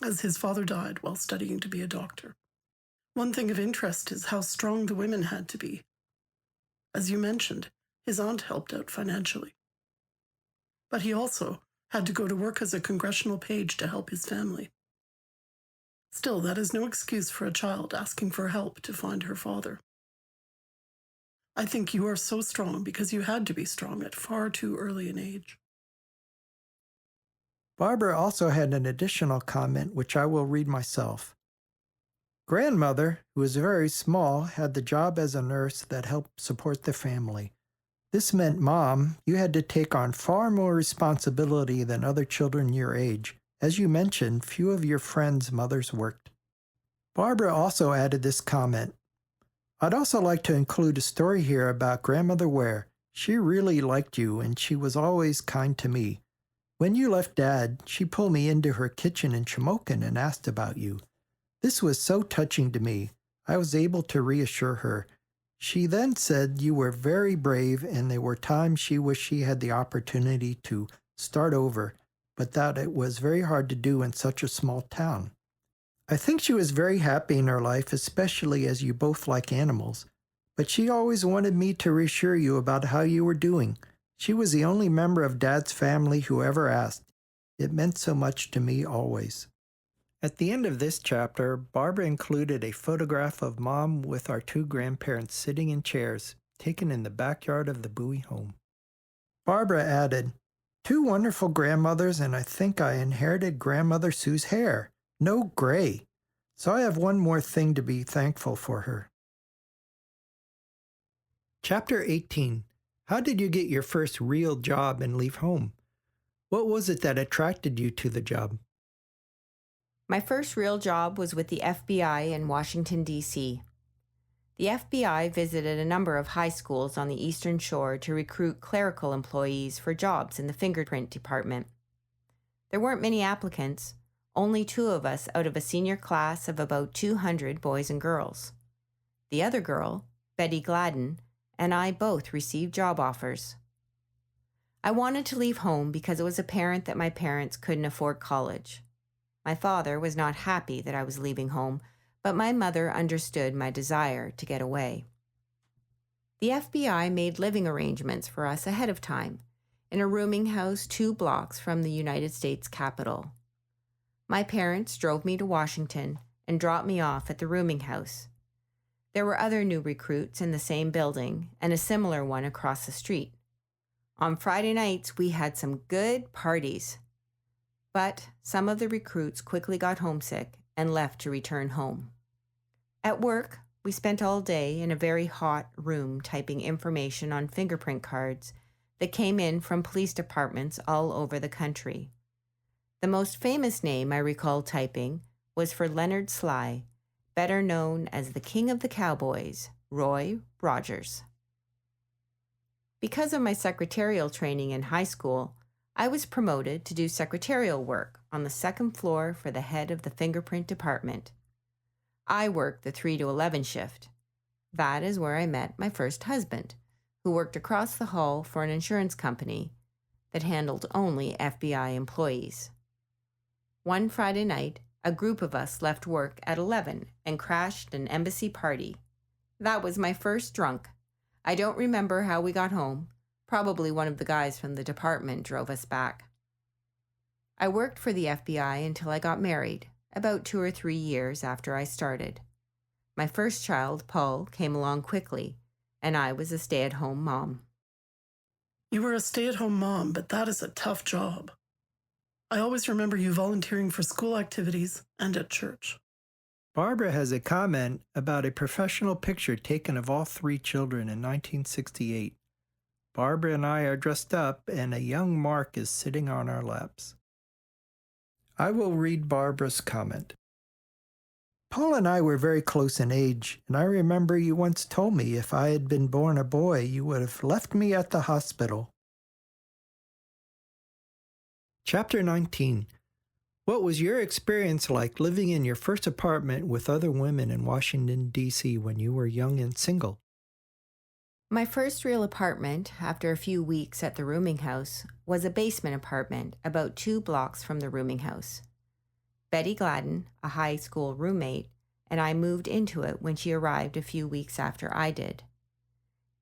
as his father died while studying to be a doctor. One thing of interest is how strong the women had to be. As you mentioned, his aunt helped out financially. But he also had to go to work as a congressional page to help his family. Still, that is no excuse for a child asking for help to find her father. I think you are so strong because you had to be strong at far too early an age. Barbara also had an additional comment, which I will read myself. Grandmother, who was very small, had the job as a nurse that helped support the family. This meant, Mom, you had to take on far more responsibility than other children your age. As you mentioned, few of your friends' mothers worked. Barbara also added this comment. I'd also like to include a story here about Grandmother Ware. She really liked you, and she was always kind to me. When you left Dad, she pulled me into her kitchen in Shamokin and asked about you. This was so touching to me. I was able to reassure her. She then said you were very brave, and there were times she wished she had the opportunity to start over, but that it was very hard to do in such a small town. I think she was very happy in her life, especially as you both like animals. But she always wanted me to reassure you about how you were doing. She was the only member of Dad's family who ever asked. It meant so much to me always. At the end of this chapter, Barbara included a photograph of Mom with our two grandparents sitting in chairs, taken in the backyard of the Bowie home. Barbara added, "Two wonderful grandmothers, and I think I inherited Grandmother Sue's hair. No gray. So I have one more thing to be thankful for her." Chapter 18. How did you get your first real job and leave home? What was it that attracted you to the job? My first real job was with the FBI in Washington, D.C. The FBI visited a number of high schools on the Eastern Shore to recruit clerical employees for jobs in the fingerprint department. There weren't many applicants, only 2 of us out of a senior class of about 200 boys and girls. The other girl, Betty Gladden, and I both received job offers. I wanted to leave home because it was apparent that my parents couldn't afford college. My father was not happy that I was leaving home, but my mother understood my desire to get away. The FBI made living arrangements for us ahead of time, in a rooming house 2 blocks from the United States Capitol. My parents drove me to Washington and dropped me off at the rooming house. There were other new recruits in the same building and a similar one across the street. On Friday nights, we had some good parties. But some of the recruits quickly got homesick and left to return home. At work, we spent all day in a very hot room typing information on fingerprint cards that came in from police departments all over the country. The most famous name I recall typing was for Leonard Sly, better known as the King of the Cowboys, Roy Rogers. Because of my secretarial training in high school, I was promoted to do secretarial work on the 2nd floor for the head of the fingerprint department. I worked the 3 to 11 shift. That is where I met my first husband, who worked across the hall for an insurance company that handled only FBI employees. One Friday night, a group of us left work at 11 and crashed an embassy party. That was my first drunk. I don't remember how we got home. Probably one of the guys from the department drove us back. I worked for the FBI until I got married, about 2 or 3 years after I started. My first child, Paul, came along quickly, and I was a stay-at-home mom. You were a stay-at-home mom, but that is a tough job. I always remember you volunteering for school activities and at church. Barbara has a comment about a professional picture taken of all 3 children in 1968. Barbara and I are dressed up, and a young Mark is sitting on our laps. I will read Barbara's comment. Paul and I were very close in age, and I remember you once told me if I had been born a boy, you would have left me at the hospital. Chapter 19. What was your experience like living in your first apartment with other women in Washington, D.C. when you were young and single? My first real apartment, after a few weeks at the rooming house, was a basement apartment about 2 blocks from the rooming house. Betty Gladden, a high school roommate, and I moved into it when she arrived a few weeks after I did.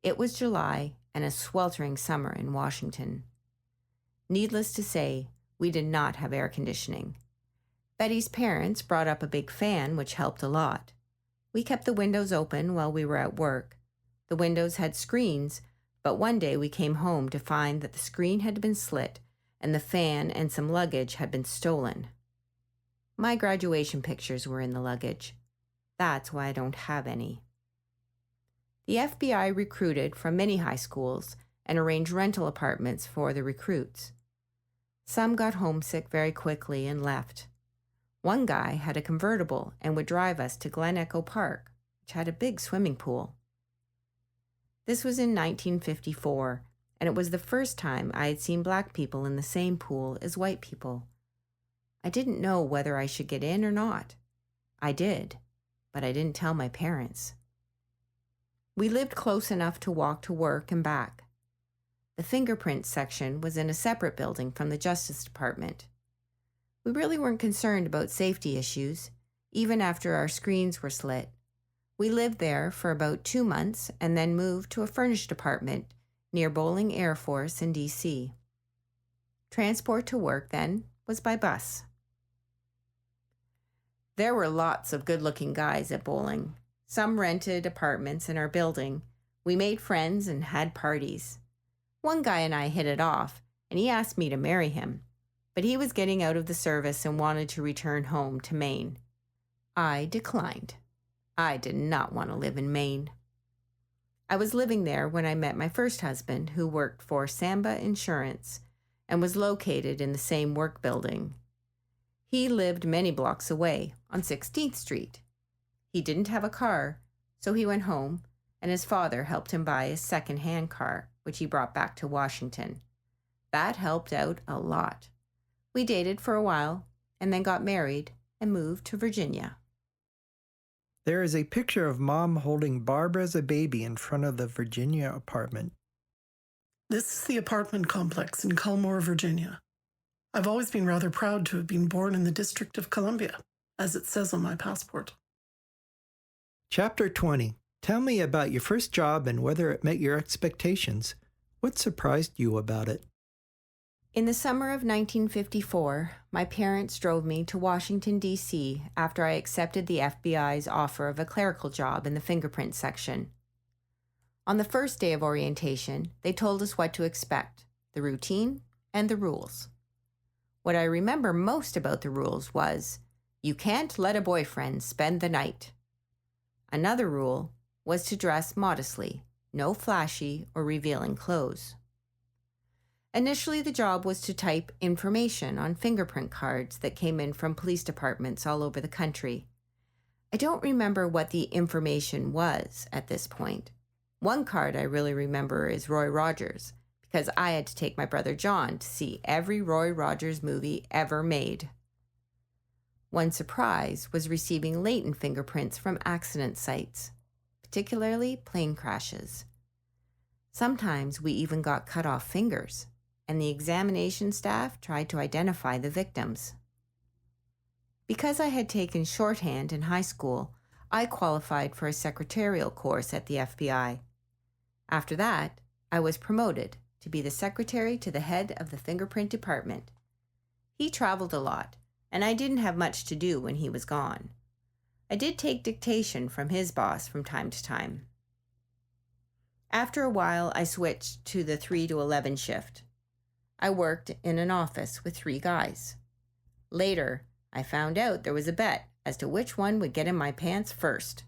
It was July and a sweltering summer in Washington. Needless to say, we did not have air conditioning. Betty's parents brought up a big fan, which helped a lot. We kept the windows open while we were at work. The windows had screens, but one day we came home to find that the screen had been slit and the fan and some luggage had been stolen. My graduation pictures were in the luggage. That's why I don't have any. The FBI recruited from many high schools and arranged rental apartments for the recruits. Some got homesick very quickly and left. One guy had a convertible and would drive us to Glen Echo Park, which had a big swimming pool. This was in 1954, and it was the first time I had seen black people in the same pool as white people. I didn't know whether I should get in or not. I did, but I didn't tell my parents. We lived close enough to walk to work and back. The fingerprint section was in a separate building from the Justice Department. We really weren't concerned about safety issues, even after our screens were slit. We lived there for about 2 months and then moved to a furnished apartment near Bowling Air Force in D.C. Transport to work, then, was by bus. There were lots of good-looking guys at Bowling. Some rented apartments in our building. We made friends and had parties. One guy and I hit it off, and he asked me to marry him, but he was getting out of the service and wanted to return home to Maine. I declined. I did not want to live in Maine. I was living there when I met my first husband, who worked for Samba Insurance and was located in the same work building. He lived many blocks away on 16th Street. He didn't have a car, so he went home, and his father helped him buy a second-hand car, which he brought back to Washington. That helped out a lot. We dated for a while, and then got married and moved to Virginia. There is a picture of Mom holding Barbara as a baby in front of the Virginia apartment. This is the apartment complex in Culmore, Virginia. I've always been rather proud to have been born in the District of Columbia, as it says on my passport. Chapter 20. Tell me about your first job and whether it met your expectations. What surprised you about it? In the summer of 1954, my parents drove me to Washington, D.C. after I accepted the FBI's offer of a clerical job in the fingerprint section. On the first day of orientation, they told us what to expect, the routine and the rules. What I remember most about the rules was, you can't let a boyfriend spend the night. Another rule was to dress modestly, no flashy or revealing clothes. Initially, the job was to type information on fingerprint cards that came in from police departments all over the country. I don't remember what the information was at this point. One card I really remember is Roy Rogers, because I had to take my brother John to see every Roy Rogers movie ever made. One surprise was receiving latent fingerprints from accident sites, particularly plane crashes. Sometimes we even got cut off fingers, and the examination staff tried to identify the victims. Because I had taken shorthand in high school, I qualified for a secretarial course at the FBI. After that, I was promoted to be the secretary to the head of the fingerprint department. He traveled a lot, and I didn't have much to do when he was gone. I did take dictation from his boss from time to time. After a while, I switched to the 3 to 11 shift. I worked in an office with 3 guys. Later, I found out there was a bet as to which one would get in my pants first.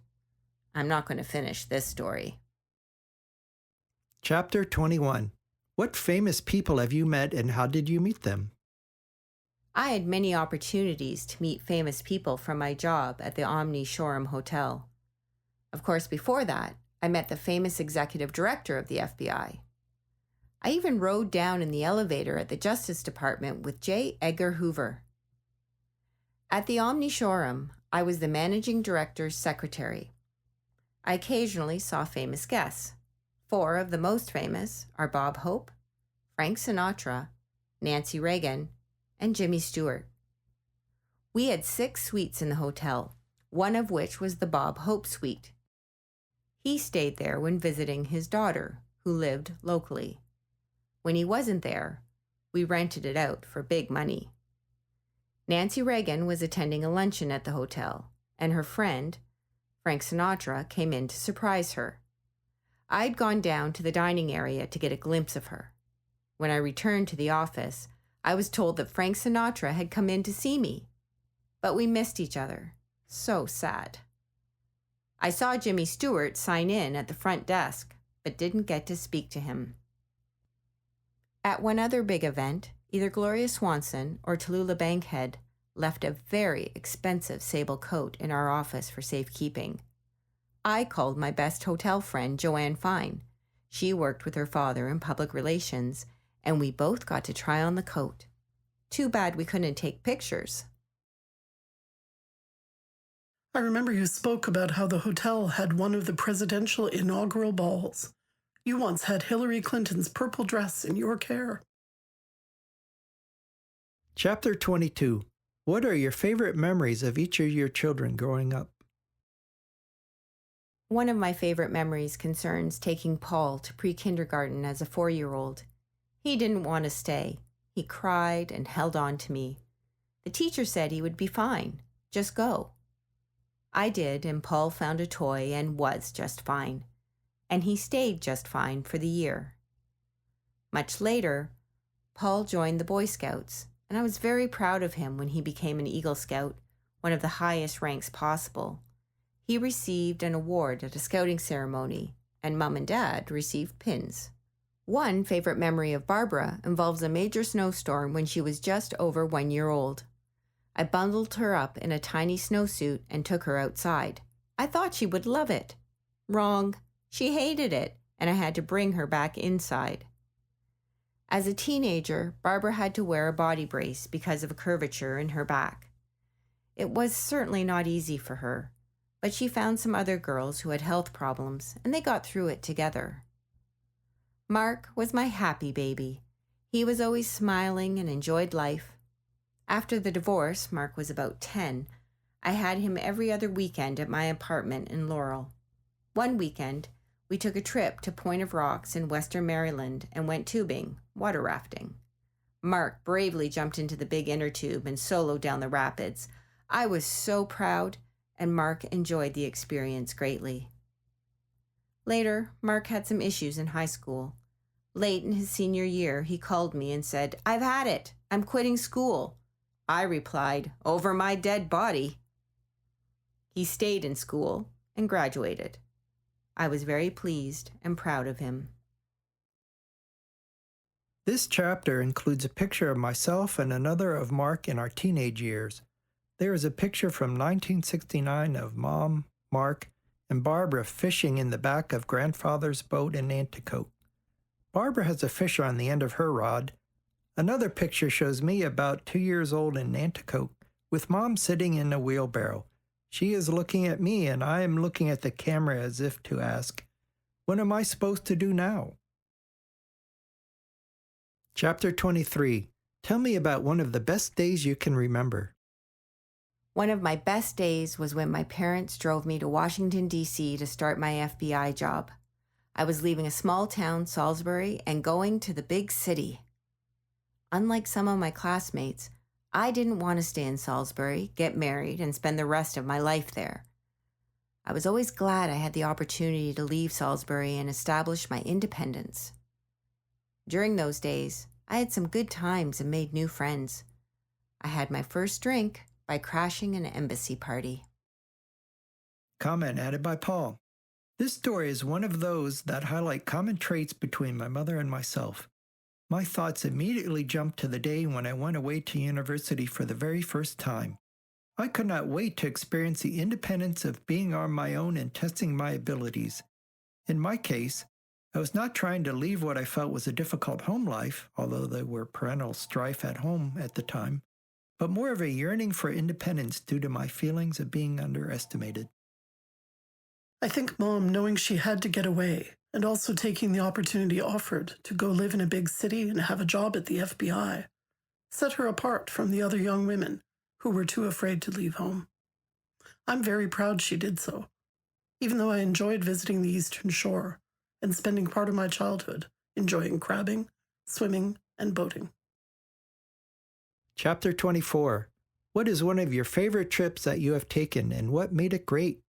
I'm not going to finish this story. Chapter 21. What famous people have you met and how did you meet them? I had many opportunities to meet famous people from my job at the Omni Shoreham Hotel. Of course, before that, I met the famous executive director of the FBI. I even rode down in the elevator at the Justice Department with J. Edgar Hoover. At the Omni Shoreham, I was the managing director's secretary. I occasionally saw famous guests. 4 of the most famous are Bob Hope, Frank Sinatra, Nancy Reagan, and Jimmy Stewart. We had 6 suites in the hotel, one of which was the Bob Hope suite. He stayed there when visiting his daughter, who lived locally. When he wasn't there, we rented it out for big money. Nancy Reagan was attending a luncheon at the hotel, and her friend, Frank Sinatra, came in to surprise her. I'd gone down to the dining area to get a glimpse of her. When I returned to the office, I was told that Frank Sinatra had come in to see me. But we missed each other. So sad. I saw Jimmy Stewart sign in at the front desk, but didn't get to speak to him. At one other big event, either Gloria Swanson or Tallulah Bankhead left a very expensive sable coat in our office for safekeeping. I called my best hotel friend, Joanne Fine. She worked with her father in public relations, and we both got to try on the coat. Too bad we couldn't take pictures. I remember you spoke about how the hotel had one of the presidential inaugural balls. You once had Hillary Clinton's purple dress in your care. Chapter 22. What are your favorite memories of each of your children growing up? One of my favorite memories concerns taking Paul to pre-kindergarten as a 4-year-old. He didn't want to stay. He cried and held on to me. The teacher said he would be fine. Just go. I did, and Paul found a toy and was just fine. And he stayed just fine for the year. Much later, Paul joined the Boy Scouts, and I was very proud of him when he became an Eagle Scout, one of the highest ranks possible. He received an award at a scouting ceremony, and Mom and Dad received pins. One favorite memory of Barbara involves a major snowstorm when she was just over 1 year old. I bundled her up in a tiny snowsuit and took her outside. I thought she would love it. Wrong. She hated it, and I had to bring her back inside. As a teenager, Barbara had to wear a body brace because of a curvature in her back. It was certainly not easy for her, but she found some other girls who had health problems, and they got through it together. Mark was my happy baby. He was always smiling and enjoyed life. After the divorce, Mark was about 10, I had him every other weekend at my apartment in Laurel. One weekend, we took a trip to Point of Rocks in western Maryland and went tubing, water rafting. Mark bravely jumped into the big inner tube and soloed down the rapids. I was so proud, and Mark enjoyed the experience greatly. Later, Mark had some issues in high school. Late in his senior year, he called me and said, "I've had it. I'm quitting school." I replied, "Over my dead body." He stayed in school and graduated. I was very pleased and proud of him. This chapter includes a picture of myself and another of Mark in our teenage years. There is a picture from 1969 of Mom, Mark, and Barbara fishing in the back of Grandfather's boat in Nanticoke. Barbara has a fish on the end of her rod. Another picture shows me about 2 years old in Nanticoke, with Mom sitting in a wheelbarrow. She is looking at me, and I am looking at the camera as if to ask, "What am I supposed to do now?" Chapter 23. Tell me about one of the best days you can remember. One of my best days was when my parents drove me to Washington, D.C. to start my FBI job. I was leaving a small town, Salisbury, and going to the big city. Unlike some of my classmates, I didn't want to stay in Salisbury, get married, and spend the rest of my life there. I was always glad I had the opportunity to leave Salisbury and establish my independence. During those days, I had some good times and made new friends. I had my first drink by crashing an embassy party. Comment added by Paul. This story is one of those that highlight common traits between my mother and myself. My thoughts immediately jumped to the day when I went away to university for the very first time. I could not wait to experience the independence of being on my own and testing my abilities. In my case, I was not trying to leave what I felt was a difficult home life, although there were parental strife at home at the time, but more of a yearning for independence due to my feelings of being underestimated. I think Mom, knowing she had to get away, and also taking the opportunity offered to go live in a big city and have a job at the FBI, set her apart from the other young women who were too afraid to leave home. I'm very proud she did so, even though I enjoyed visiting the Eastern Shore and spending part of my childhood enjoying crabbing, swimming, and boating. Chapter 24. What is one of your favorite trips that you have taken, and what made it great?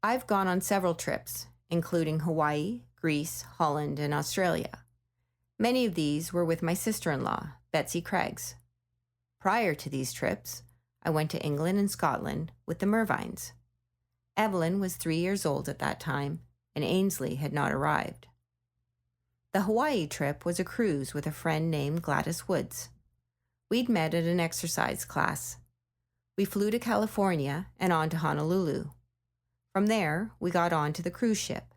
I've gone on several trips, including Hawaii, Greece, Holland, and Australia. Many of these were with my sister-in-law, Betsy Craigs. Prior to these trips, I went to England and Scotland with the Mervines. Evelyn was 3 years old at that time, and Ainsley had not arrived. The Hawaii trip was a cruise with a friend named Gladys Woods. We'd met at an exercise class. We flew to California and on to Honolulu. From there, we got on to the cruise ship.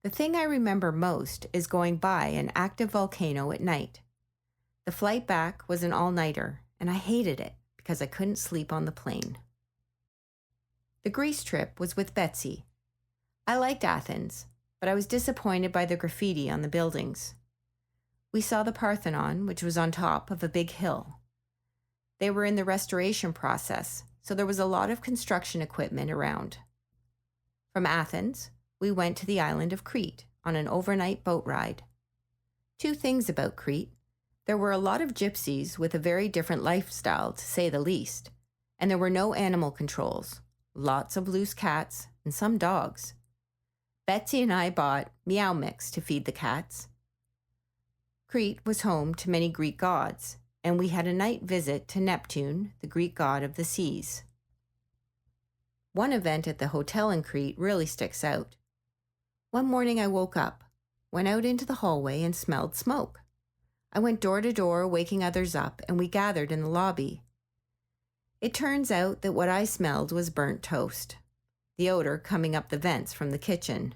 The thing I remember most is going by an active volcano at night. The flight back was an all-nighter, and I hated it because I couldn't sleep on the plane. The Greece trip was with Betsy. I liked Athens, but I was disappointed by the graffiti on the buildings. We saw the Parthenon, which was on top of a big hill. They were in the restoration process, so there was a lot of construction equipment around. From Athens, we went to the island of Crete on an overnight boat ride. Two things about Crete. There were a lot of gypsies with a very different lifestyle, to say the least, and there were no animal controls, lots of loose cats, and some dogs. Betsy and I bought Meow Mix to feed the cats. Crete was home to many Greek gods, and we had a night visit to Neptune, the Greek god of the seas. One event at the hotel in Crete really sticks out. One morning I woke up, went out into the hallway, and smelled smoke. I went door to door, waking others up, and we gathered in the lobby. It turns out that what I smelled was burnt toast, the odor coming up the vents from the kitchen.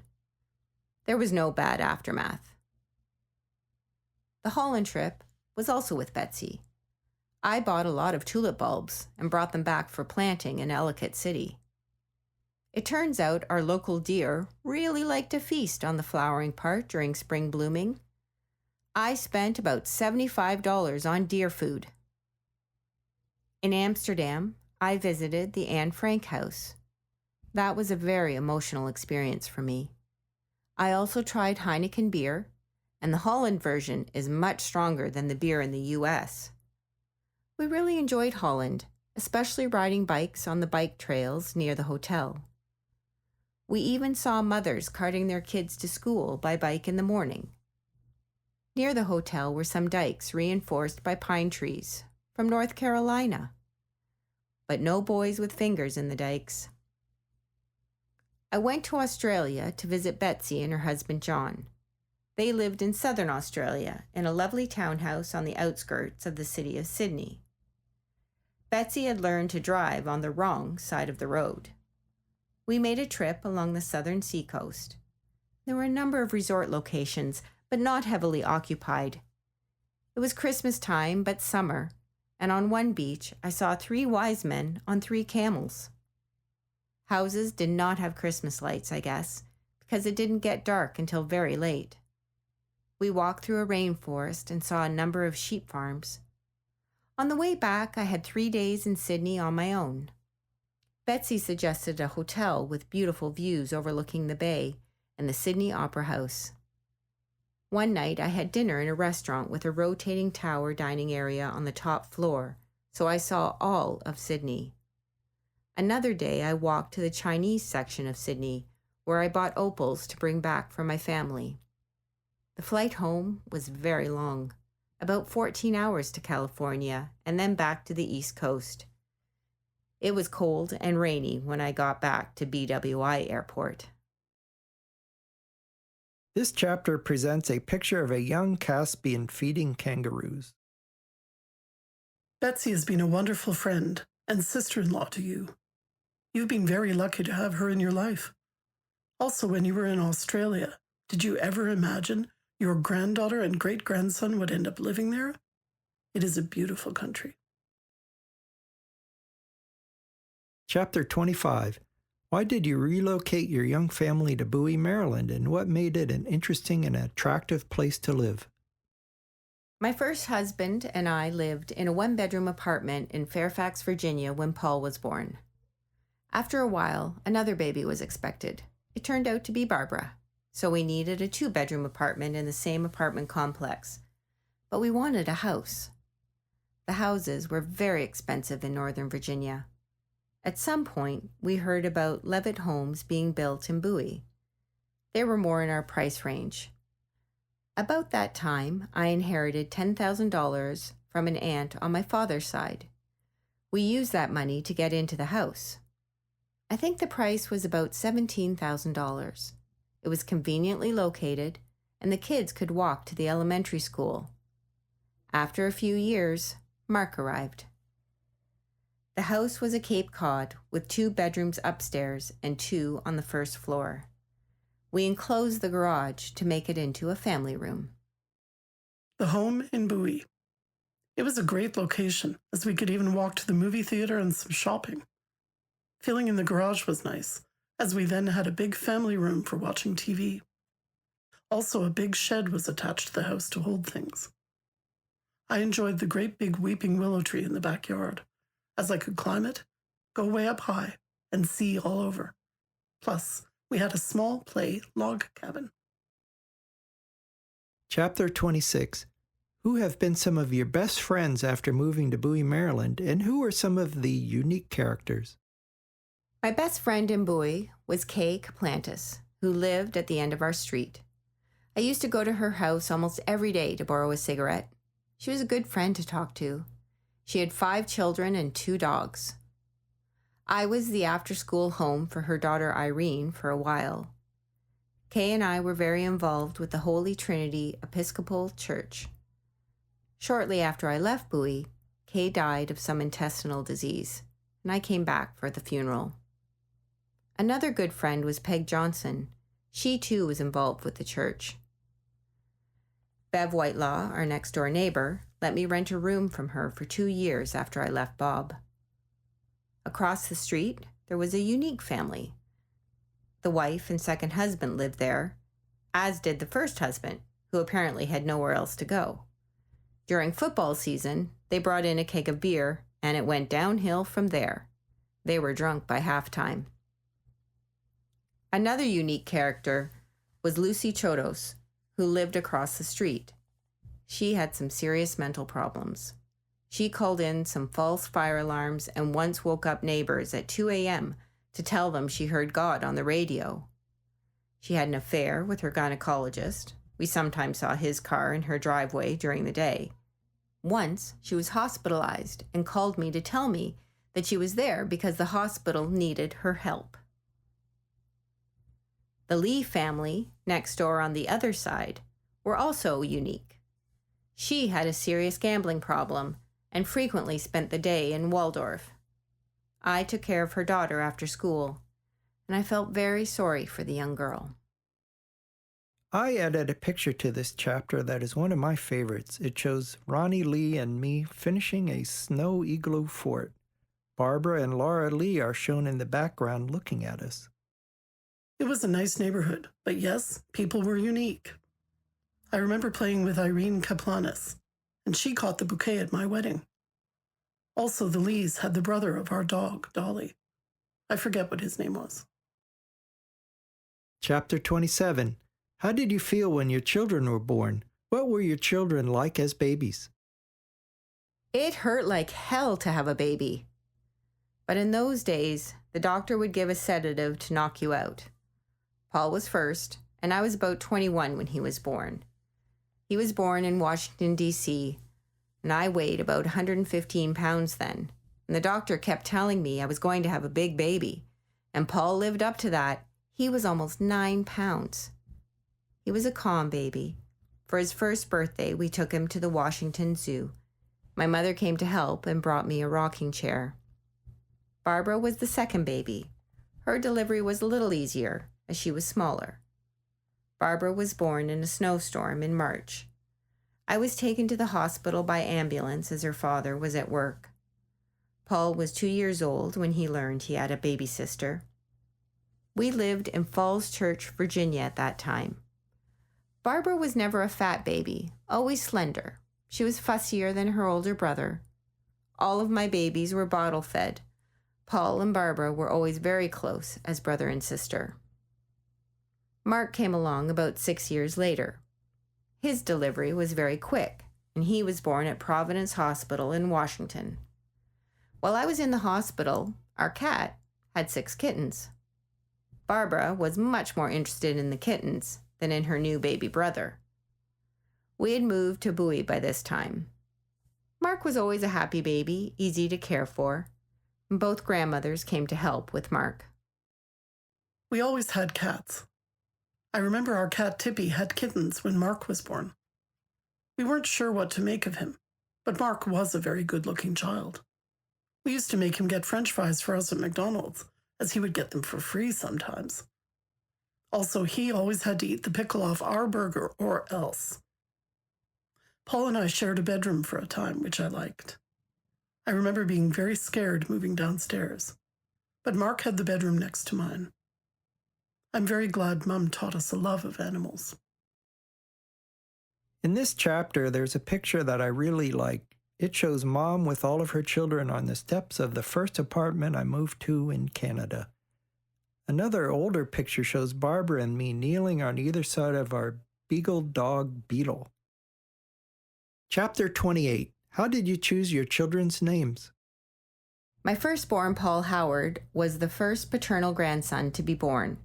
There was no bad aftermath. The Holland trip was also with Betsy. I bought a lot of tulip bulbs and brought them back for planting in Ellicott City. It turns out our local deer really like to feast on the flowering part during spring blooming. I spent about $75 on deer food. In Amsterdam, I visited the Anne Frank house. That was a very emotional experience for me. I also tried Heineken beer, and the Holland version is much stronger than the beer in the US. We really enjoyed Holland, especially riding bikes on the bike trails near the hotel. We even saw mothers carting their kids to school by bike in the morning. Near the hotel were some dikes reinforced by pine trees from North Carolina, but no boys with fingers in the dikes. I went to Australia to visit Betsy and her husband John. They lived in southern Australia in a lovely townhouse on the outskirts of the city of Sydney. Betsy had learned to drive on the wrong side of the road. We made a trip along the southern seacoast. There were a number of resort locations, but not heavily occupied. It was Christmas time, but summer, and on one beach I saw 3 wise men on 3 camels. Houses did not have Christmas lights, I guess, because it didn't get dark until very late. We walked through a rainforest and saw a number of sheep farms. On the way back, I had 3 days in Sydney on my own. Betsy suggested a hotel with beautiful views overlooking the bay and the Sydney Opera House. One night I had dinner in a restaurant with a rotating tower dining area on the top floor, so I saw all of Sydney. Another day I walked to the Chinese section of Sydney, where I bought opals to bring back for my family. The flight home was very long, about 14 hours to California and then back to the East Coast. It was cold and rainy when I got back to BWI Airport. This chapter presents a picture of a young Caspian feeding kangaroos. Betsy has been a wonderful friend and sister-in-law to you. You've been very lucky to have her in your life. Also, when you were in Australia, did you ever imagine your granddaughter and great-grandson would end up living there? It is a beautiful country. Chapter 25. Why did you relocate your young family to Bowie, Maryland, and what made it an interesting and attractive place to live? My first husband and I lived in a 1-bedroom apartment in Fairfax, Virginia when Paul was born. After a while, another baby was expected. It turned out to be Barbara, so we needed a 2-bedroom apartment in the same apartment complex. But we wanted a house. The houses were very expensive in Northern Virginia. At some point, we heard about Levitt homes being built in Bowie. They were more in our price range. About that time, I inherited $10,000 from an aunt on my father's side. We used that money to get into the house. I think the price was about $17,000. It was conveniently located, and the kids could walk to the elementary school. After a few years, Mark arrived. The house was a Cape Cod with 2 bedrooms upstairs and 2 on the first floor. We enclosed the garage to make it into a family room. The home in Bowie. It was a great location, as we could even walk to the movie theater and some shopping. Feeling in the garage was nice, as we then had a big family room for watching TV. Also, a big shed was attached to the house to hold things. I enjoyed the great big weeping willow tree in the backyard, as I could climb it, go way up high, and see all over. Plus, We had a small play log cabin. Chapter 26. Who have been some of your best friends after moving to Bowie, Maryland, and who are some of the unique characters? My best friend in Bowie was Kay Kaplantis, who lived at the end of our street. I used to go to her house almost every day to borrow a cigarette. She was a good friend to talk to. She had 5 children and 2 dogs. I was the after-school home for her daughter Irene for a while. Kay and I were very involved with the Holy Trinity Episcopal Church. Shortly after I left Bowie, Kay died of some intestinal disease, and I came back for the funeral. Another good friend was Peg Johnson. She too was involved with the church. Bev Whitelaw, our next-door neighbor, let me rent a room from her for 2 years after I left Bob. Across the street, there was a unique family. The wife and second husband lived there, as did the first husband, who apparently had nowhere else to go. During football season, they brought in a keg of beer, and it went downhill from there. They were drunk by halftime. Another unique character was Lucy Chodos, who lived across the street. She had some serious mental problems. She called in some false fire alarms and once woke up neighbors at 2 a.m. to tell them she heard God on the radio. She had an affair with her gynecologist. We sometimes saw his car in her driveway during the day. Once, she was hospitalized and called me to tell me that she was there because the hospital needed her help. The Lee family, next door on the other side, were also unique. She had a serious gambling problem and frequently spent the day in Waldorf. I took care of her daughter after school, and I felt very sorry for the young girl. I added a picture to this chapter that is one of my favorites. It shows Ronnie Lee and me finishing a snow igloo fort. Barbara and Laura Lee are shown in the background looking at us. It was a nice neighborhood, but yes, people were unique. I remember playing with Irene Kaplanis, and she caught the bouquet at my wedding. Also, the Lees had the brother of our dog, Dolly. I forget what his name was. Chapter 27. How did you feel when your children were born? What were your children like as babies? It hurt like hell to have a baby. But in those days, the doctor would give a sedative to knock you out. Paul was first, and I was about 21 when he was born. He was born in Washington, D.C., and I weighed about 115 pounds then. And the doctor kept telling me I was going to have a big baby. And Paul lived up to that. He was almost 9 pounds. He was a calm baby. For his first birthday, we took him to the Washington Zoo. My mother came to help and brought me a rocking chair. Barbara was the second baby. Her delivery was a little easier, as she was smaller. Barbara was born in a snowstorm in March. I was taken to the hospital by ambulance as her father was at work. Paul was 2 years old when he learned he had a baby sister. We lived in Falls Church, Virginia at that time. Barbara was never a fat baby, always slender. She was fussier than her older brother. All of my babies were bottle-fed. Paul and Barbara were always very close as brother and sister. Mark came along about 6 years later. His delivery was very quick, and he was born at Providence Hospital in Washington. While I was in the hospital, our cat had 6 kittens. Barbara was much more interested in the kittens than in her new baby brother. We had moved to Bowie by this time. Mark was always a happy baby, easy to care for, and both grandmothers came to help with Mark. We always had cats. I remember our cat Tippy had kittens when Mark was born. We weren't sure what to make of him, but Mark was a very good-looking child. We used to make him get French fries for us at McDonald's, as he would get them for free sometimes. Also, he always had to eat the pickle off our burger or else. Paul and I shared a bedroom for a time, which I liked. I remember being very scared moving downstairs, but Mark had the bedroom next to mine. I'm very glad Mum taught us a love of animals. In this chapter, there's a picture that I really like. It shows Mom with all of her children on the steps of the first apartment I moved to in Canada. Another older picture shows Barbara and me kneeling on either side of our beagle dog Beetle. Chapter 28. How did you choose your children's names? My firstborn, Paul Howard, was the first paternal grandson to be born.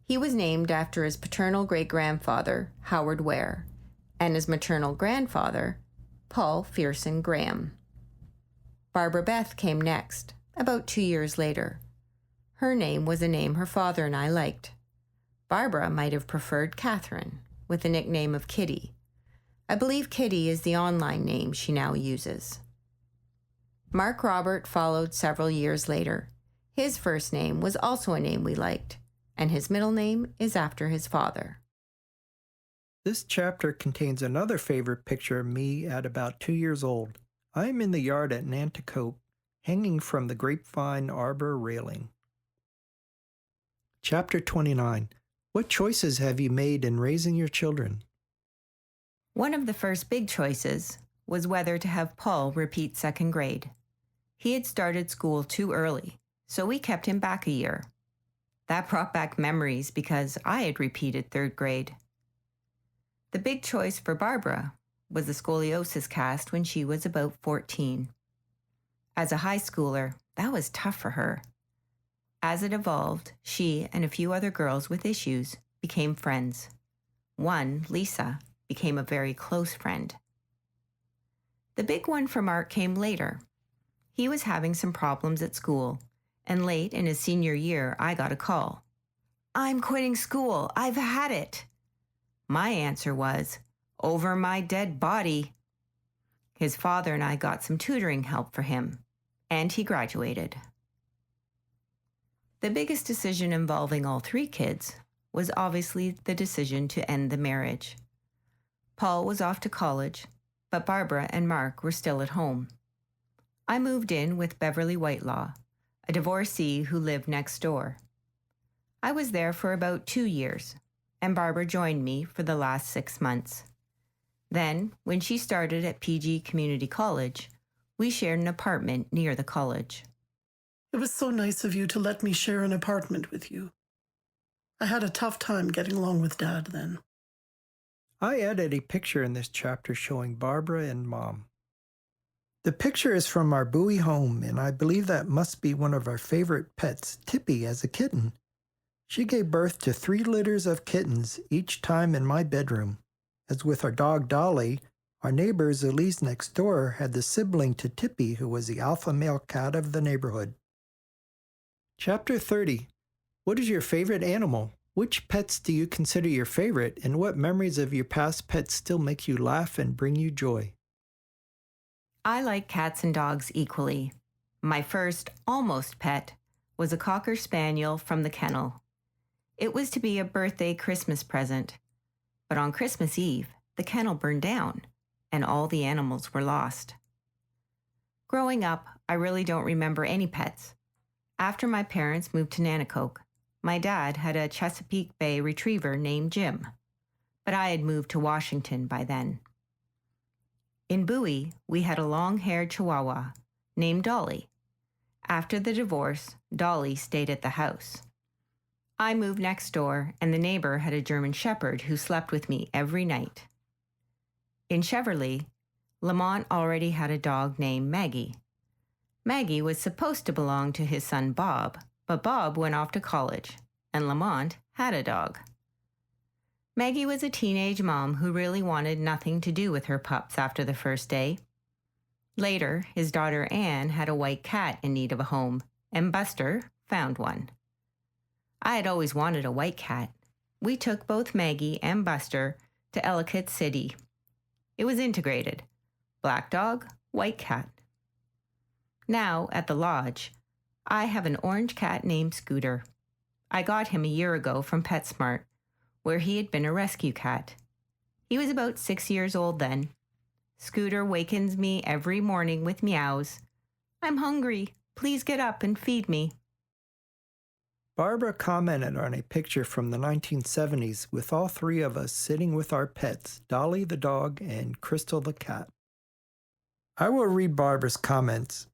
He was named after his paternal great-grandfather, Howard Ware, and his maternal grandfather, Paul Fearson Graham. Barbara Beth came next, about 2 years later. Her name was a name her father and I liked. Barbara might have preferred Catherine, with the nickname of Kitty. I believe Kitty is the online name she now uses. Mark Robert followed several years later. His first name was also a name we liked, and his middle name is after his father. This chapter contains another favorite picture of me at about 2 years old. I am in the yard at Nanticoke, hanging from the grapevine arbor railing. Chapter 29. What choices have you made in raising your children? One of the first big choices was whether to have Paul repeat second grade. He had started school too early, so we kept him back a year. That brought back memories because I had repeated third grade. The big choice for Barbara was the scoliosis cast when she was about 14. As a high schooler, that was tough for her. As it evolved, she and a few other girls with issues became friends. One, Lisa, became a very close friend. The big one for Mark came later. He was having some problems at school, and late in his senior year, I got a call. "I'm quitting school. I've had it." My answer was, "Over my dead body." His father and I got some tutoring help for him, and he graduated. The biggest decision involving all three kids was obviously the decision to end the marriage. Paul was off to college, but Barbara and Mark were still at home. I moved in with Beverly Whitelaw, a divorcee who lived next door. I was there for about 2 years, and Barbara joined me for the last 6 months. Then, when she started at PG Community College, we shared an apartment near the college. It was so nice of you to let me share an apartment with you. I had a tough time getting along with Dad then. I added a picture in this chapter showing Barbara and Mom. The picture is from our Bowie home, and I believe that must be one of our favorite pets, Tippy, as a kitten. She gave birth to 3 litters of kittens, each time in my bedroom. As with our dog Dolly, our neighbors Elise next door had the sibling to Tippy who was the alpha male cat of the neighborhood. Chapter 30. What is your favorite animal? Which pets do you consider your favorite, and what memories of your past pets still make you laugh and bring you joy? I like cats and dogs equally. My first almost pet was a Cocker Spaniel from the kennel. It was to be a birthday Christmas present, but on Christmas Eve, the kennel burned down, and all the animals were lost. Growing up, I really don't remember any pets. After my parents moved to Nanticoke, my dad had a Chesapeake Bay retriever named Jim, but I had moved to Washington by then. In Bowie, we had a long-haired Chihuahua named Dolly. After the divorce, Dolly stayed at the house. I moved next door, and the neighbor had a German Shepherd who slept with me every night. In Cheverly, Lamont already had a dog named Maggie. Maggie was supposed to belong to his son Bob, but Bob went off to college, and Lamont had a dog. Maggie was a teenage mom who really wanted nothing to do with her pups after the first day. Later, his daughter Anne had a white cat in need of a home, and Buster found one. I had always wanted a white cat. We took both Maggie and Buster to Ellicott City. It was integrated. Black dog, white cat. Now, at the lodge, I have an orange cat named Scooter. I got him a year ago from PetSmart, where he had been a rescue cat. He was about 6 years old then. Scooter wakens me every morning with meows. "I'm hungry. Please get up and feed me." Barbara commented on a picture from the 1970s with all 3 of us sitting with our pets, Dolly the dog and Crystal the cat. I will read Barbara's comments.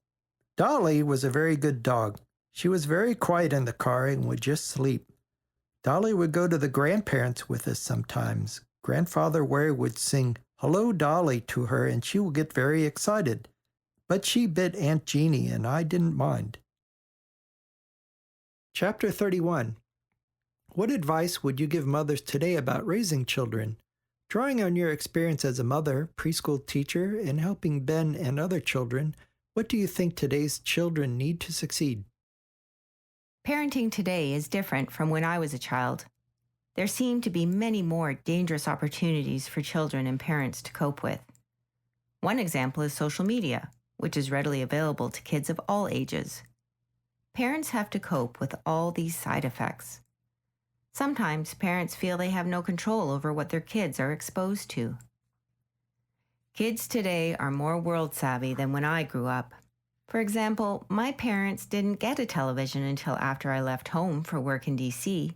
Dolly was a very good dog. She was very quiet in the car and would just sleep. Dolly would go to the grandparents with us sometimes. Grandfather Ware would sing "Hello, Dolly" to her, and she would get very excited. But she bit Aunt Jeannie, and I didn't mind. Chapter 31. What advice would you give mothers today about raising children? Drawing on your experience as a mother, preschool teacher, and helping Ben and other children, what do you think today's children need to succeed? Parenting today is different from when I was a child. There seem to be many more dangerous opportunities for children and parents to cope with. One example is social media, which is readily available to kids of all ages. Parents have to cope with all these side effects. Sometimes parents feel they have no control over what their kids are exposed to. Kids today are more world savvy than when I grew up. For example, my parents didn't get a television until after I left home for work in DC.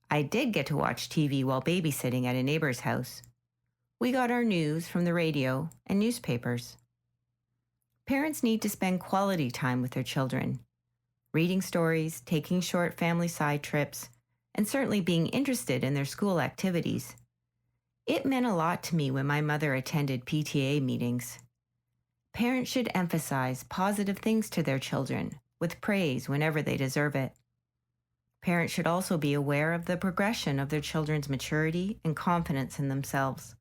I did get to watch TV while babysitting at a neighbor's house. We got our news from the radio and newspapers. Parents need to spend quality time with their children, reading stories, taking short family side trips, and certainly being interested in their school activities. It meant a lot to me when my mother attended PTA meetings. Parents should emphasize positive things to their children, with praise whenever they deserve it. Parents should also be aware of the progression of their children's maturity and confidence in themselves.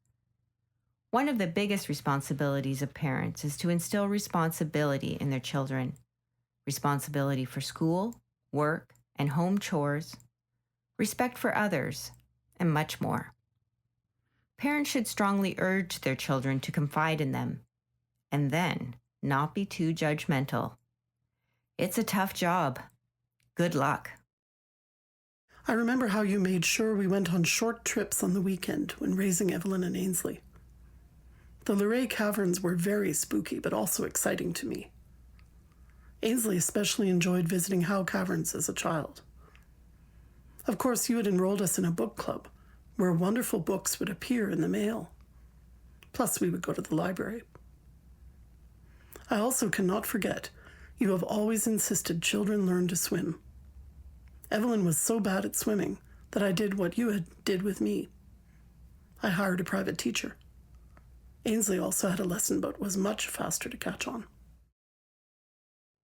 One of the biggest responsibilities of parents is to instill responsibility in their children. Responsibility for school, work, and home chores, respect for others, and much more. Parents should strongly urge their children to confide in them, and then not be too judgmental. It's a tough job. Good luck. I remember how you made sure we went on short trips on the weekend when raising Evelyn and Ainsley. The Luray Caverns were very spooky, but also exciting to me. Ainsley especially enjoyed visiting Howe Caverns as a child. Of course, you had enrolled us in a book club, where wonderful books would appear in the mail. Plus, we would go to the library. I also cannot forget, you have always insisted children learn to swim. Evelyn was so bad at swimming that I did what you did with me. I hired a private teacher. Ainsley also had a lesson, but was much faster to catch on.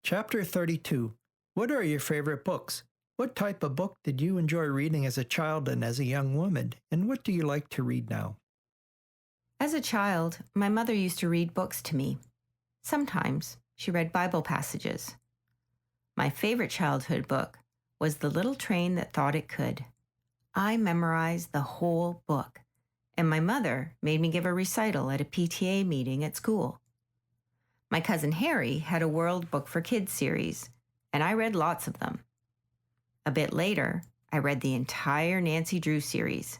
Chapter 32. What are your favorite books? What type of book did you enjoy reading as a child and as a young woman, and what do you like to read now? As a child, my mother used to read books to me. Sometimes she read Bible passages. My favorite childhood book was The Little Train That Thought It Could. I memorized the whole book, and my mother made me give a recital at a PTA meeting at school. My cousin Harry had a World Book for Kids series, and I read lots of them. A bit later, I read the entire Nancy Drew series.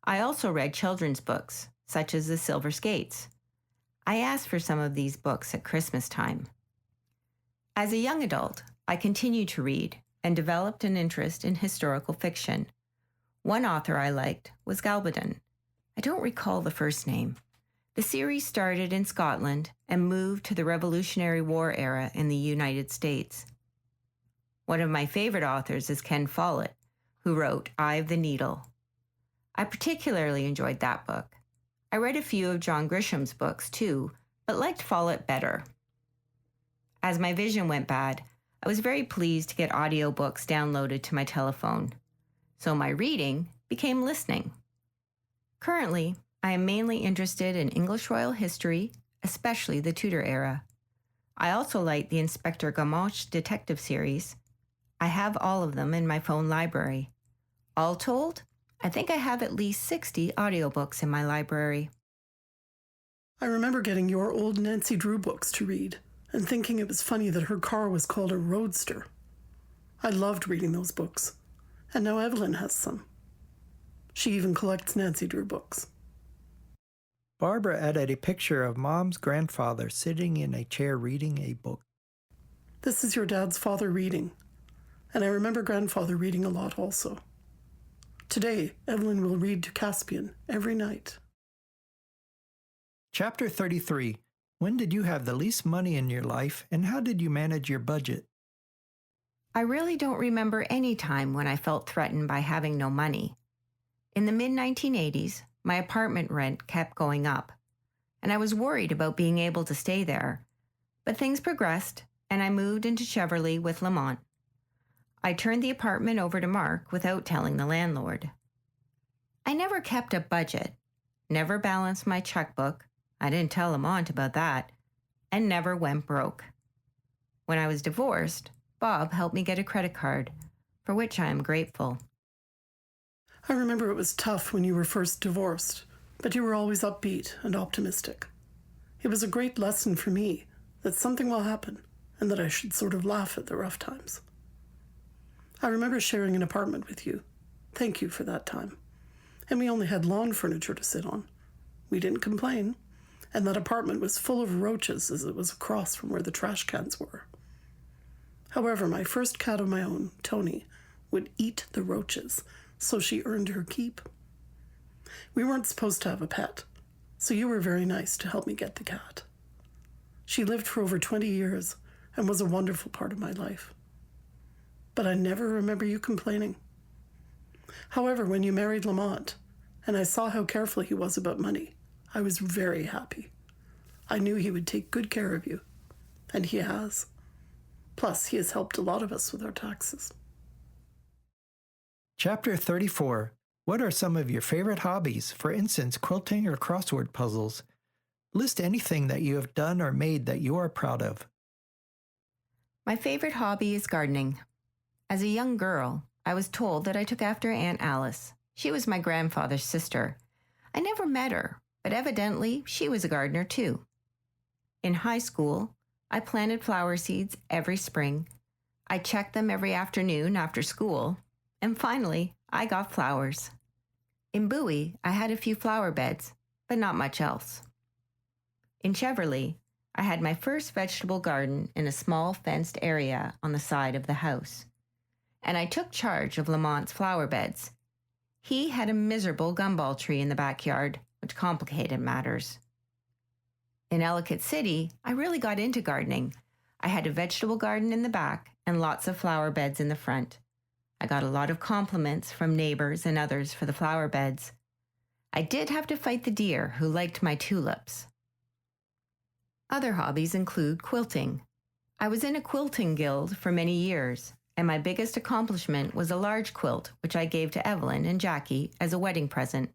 I also read children's books, such as The Silver Skates. I asked for some of these books at Christmas time. As a young adult, I continued to read and developed an interest in historical fiction. One author I liked was Galbadon. I don't recall the first name. The series started in Scotland and moved to the Revolutionary War era in the United States. One of my favorite authors is Ken Follett, who wrote Eye of the Needle. I particularly enjoyed that book. I read a few of John Grisham's books too, but liked Follett better. As my vision went bad, I was very pleased to get audiobooks downloaded to my telephone. So my reading became listening. Currently, I am mainly interested in English royal history, especially the Tudor era. I also like the Inspector Gamache detective series. I have all of them in my phone library. All told, I think I have at least 60 audiobooks in my library. I remember getting your old Nancy Drew books to read and thinking it was funny that her car was called a Roadster. I loved reading those books, and now Evelyn has some. She even collects Nancy Drew books. Barbara added a picture of Mom's grandfather sitting in a chair reading a book. This is your dad's father reading, and I remember grandfather reading a lot also. Today, Evelyn will read to Caspian every night. Chapter 33. When did you have the least money in your life, and how did you manage your budget? I really don't remember any time when I felt threatened by having no money. In the mid-1980s, my apartment rent kept going up, and I was worried about being able to stay there. But things progressed, and I moved into Cheverly with Lamont. I turned the apartment over to Mark without telling the landlord. I never kept a budget, never balanced my checkbook, I didn't tell Lamont about that, and never went broke. When I was divorced, Bob helped me get a credit card, for which I am grateful. I remember it was tough when you were first divorced, but you were always upbeat and optimistic. It was a great lesson for me that something will happen and that I should sort of laugh at the rough times. I remember sharing an apartment with you. Thank you for that time. And we only had lawn furniture to sit on. We didn't complain, and that apartment was full of roaches as it was across from where the trash cans were. However, my first cat of my own, Tony, would eat the roaches, so she earned her keep. We weren't supposed to have a pet, so you were very nice to help me get the cat. She lived for over 20 years and was a wonderful part of my life. But I never remember you complaining. However, when you married Lamont, and I saw how careful he was about money, I was very happy. I knew he would take good care of you, and he has. Plus, he has helped a lot of us with our taxes. Chapter 34. What are some of your favorite hobbies? For instance, quilting or crossword puzzles. List anything that you have done or made that you are proud of. My favorite hobby is gardening. As a young girl, I was told that I took after Aunt Alice. She was my grandfather's sister. I never met her, but evidently she was a gardener too. In high school, I planted flower seeds every spring. I checked them every afternoon after school. And finally, I got flowers. In Bowie, I had a few flower beds, but not much else. In Cheverly, I had my first vegetable garden in a small fenced area on the side of the house. And I took charge of Lamont's flower beds. He had a miserable gumball tree in the backyard, which complicated matters. In Ellicott City, I really got into gardening. I had a vegetable garden in the back and lots of flower beds in the front. I got a lot of compliments from neighbors and others for the flower beds. I did have to fight the deer who liked my tulips. Other hobbies include quilting. I was in a quilting guild for many years, and my biggest accomplishment was a large quilt which I gave to Evelyn and Jackie as a wedding present.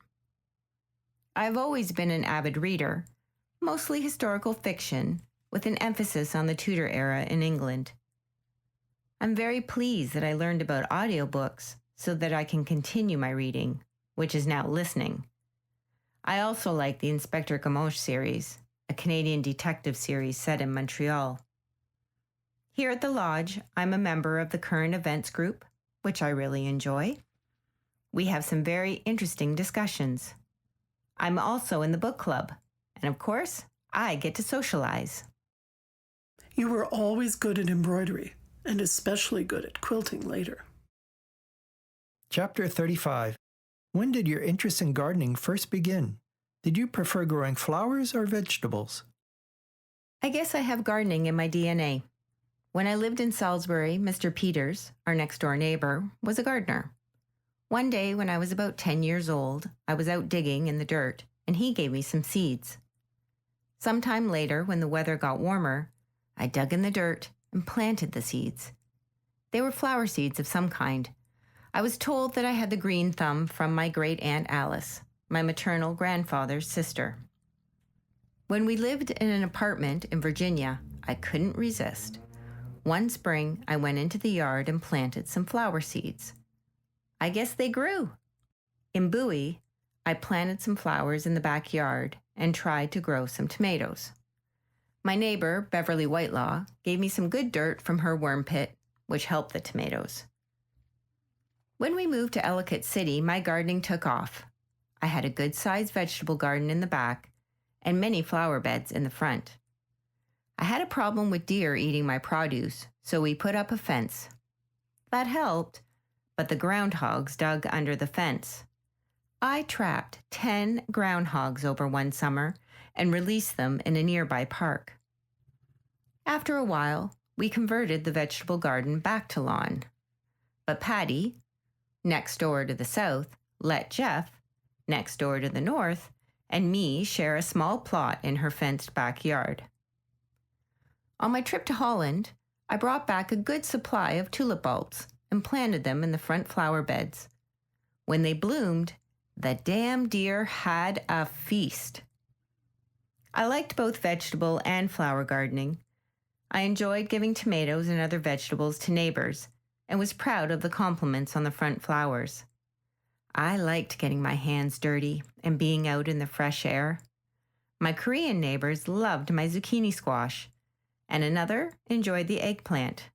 I've always been an avid reader, mostly historical fiction, with an emphasis on the Tudor era in England. I'm very pleased that I learned about audiobooks so that I can continue my reading, which is now listening. I also like the Inspector Gamache series, a Canadian detective series set in Montreal. Here at the Lodge, I'm a member of the Current Events Group, which I really enjoy. We have some very interesting discussions. I'm also in the book club, and of course, I get to socialize. You were always good at embroidery, and especially good at quilting later. Chapter 35. When did your interest in gardening first begin? Did you prefer growing flowers or vegetables? I guess I have gardening in my DNA. When I lived in Salisbury, Mr. Peters, our next-door neighbor, was a gardener. One day when I was about 10 years old, I was out digging in the dirt, and he gave me some seeds. Sometime later, when the weather got warmer, I dug in the dirt and planted the seeds. They were flower seeds of some kind. I was told that I had the green thumb from my great-aunt Alice, my maternal grandfather's sister. When we lived in an apartment in Virginia, I couldn't resist. One spring, I went into the yard and planted some flower seeds. I guess they grew. In Bowie, I planted some flowers in the backyard and tried to grow some tomatoes. My neighbor, Beverly Whitelaw, gave me some good dirt from her worm pit, which helped the tomatoes. When we moved to Ellicott City, my gardening took off. I had a good-sized vegetable garden in the back and many flower beds in the front. I had a problem with deer eating my produce, so we put up a fence. That helped, but the groundhogs dug under the fence. I trapped 10 groundhogs over one summer and released them in a nearby park. After a while, we converted the vegetable garden back to lawn. But Patty, next door to the south, let Jeff, next door to the north, and me share a small plot in her fenced backyard. On my trip to Holland, I brought back a good supply of tulip bulbs and planted them in the front flower beds. When they bloomed, the damn deer had a feast. I liked both vegetable and flower gardening. I enjoyed giving tomatoes and other vegetables to neighbors and was proud of the compliments on the front flowers. I liked getting my hands dirty and being out in the fresh air. My Korean neighbors loved my zucchini squash, and another enjoyed the eggplant.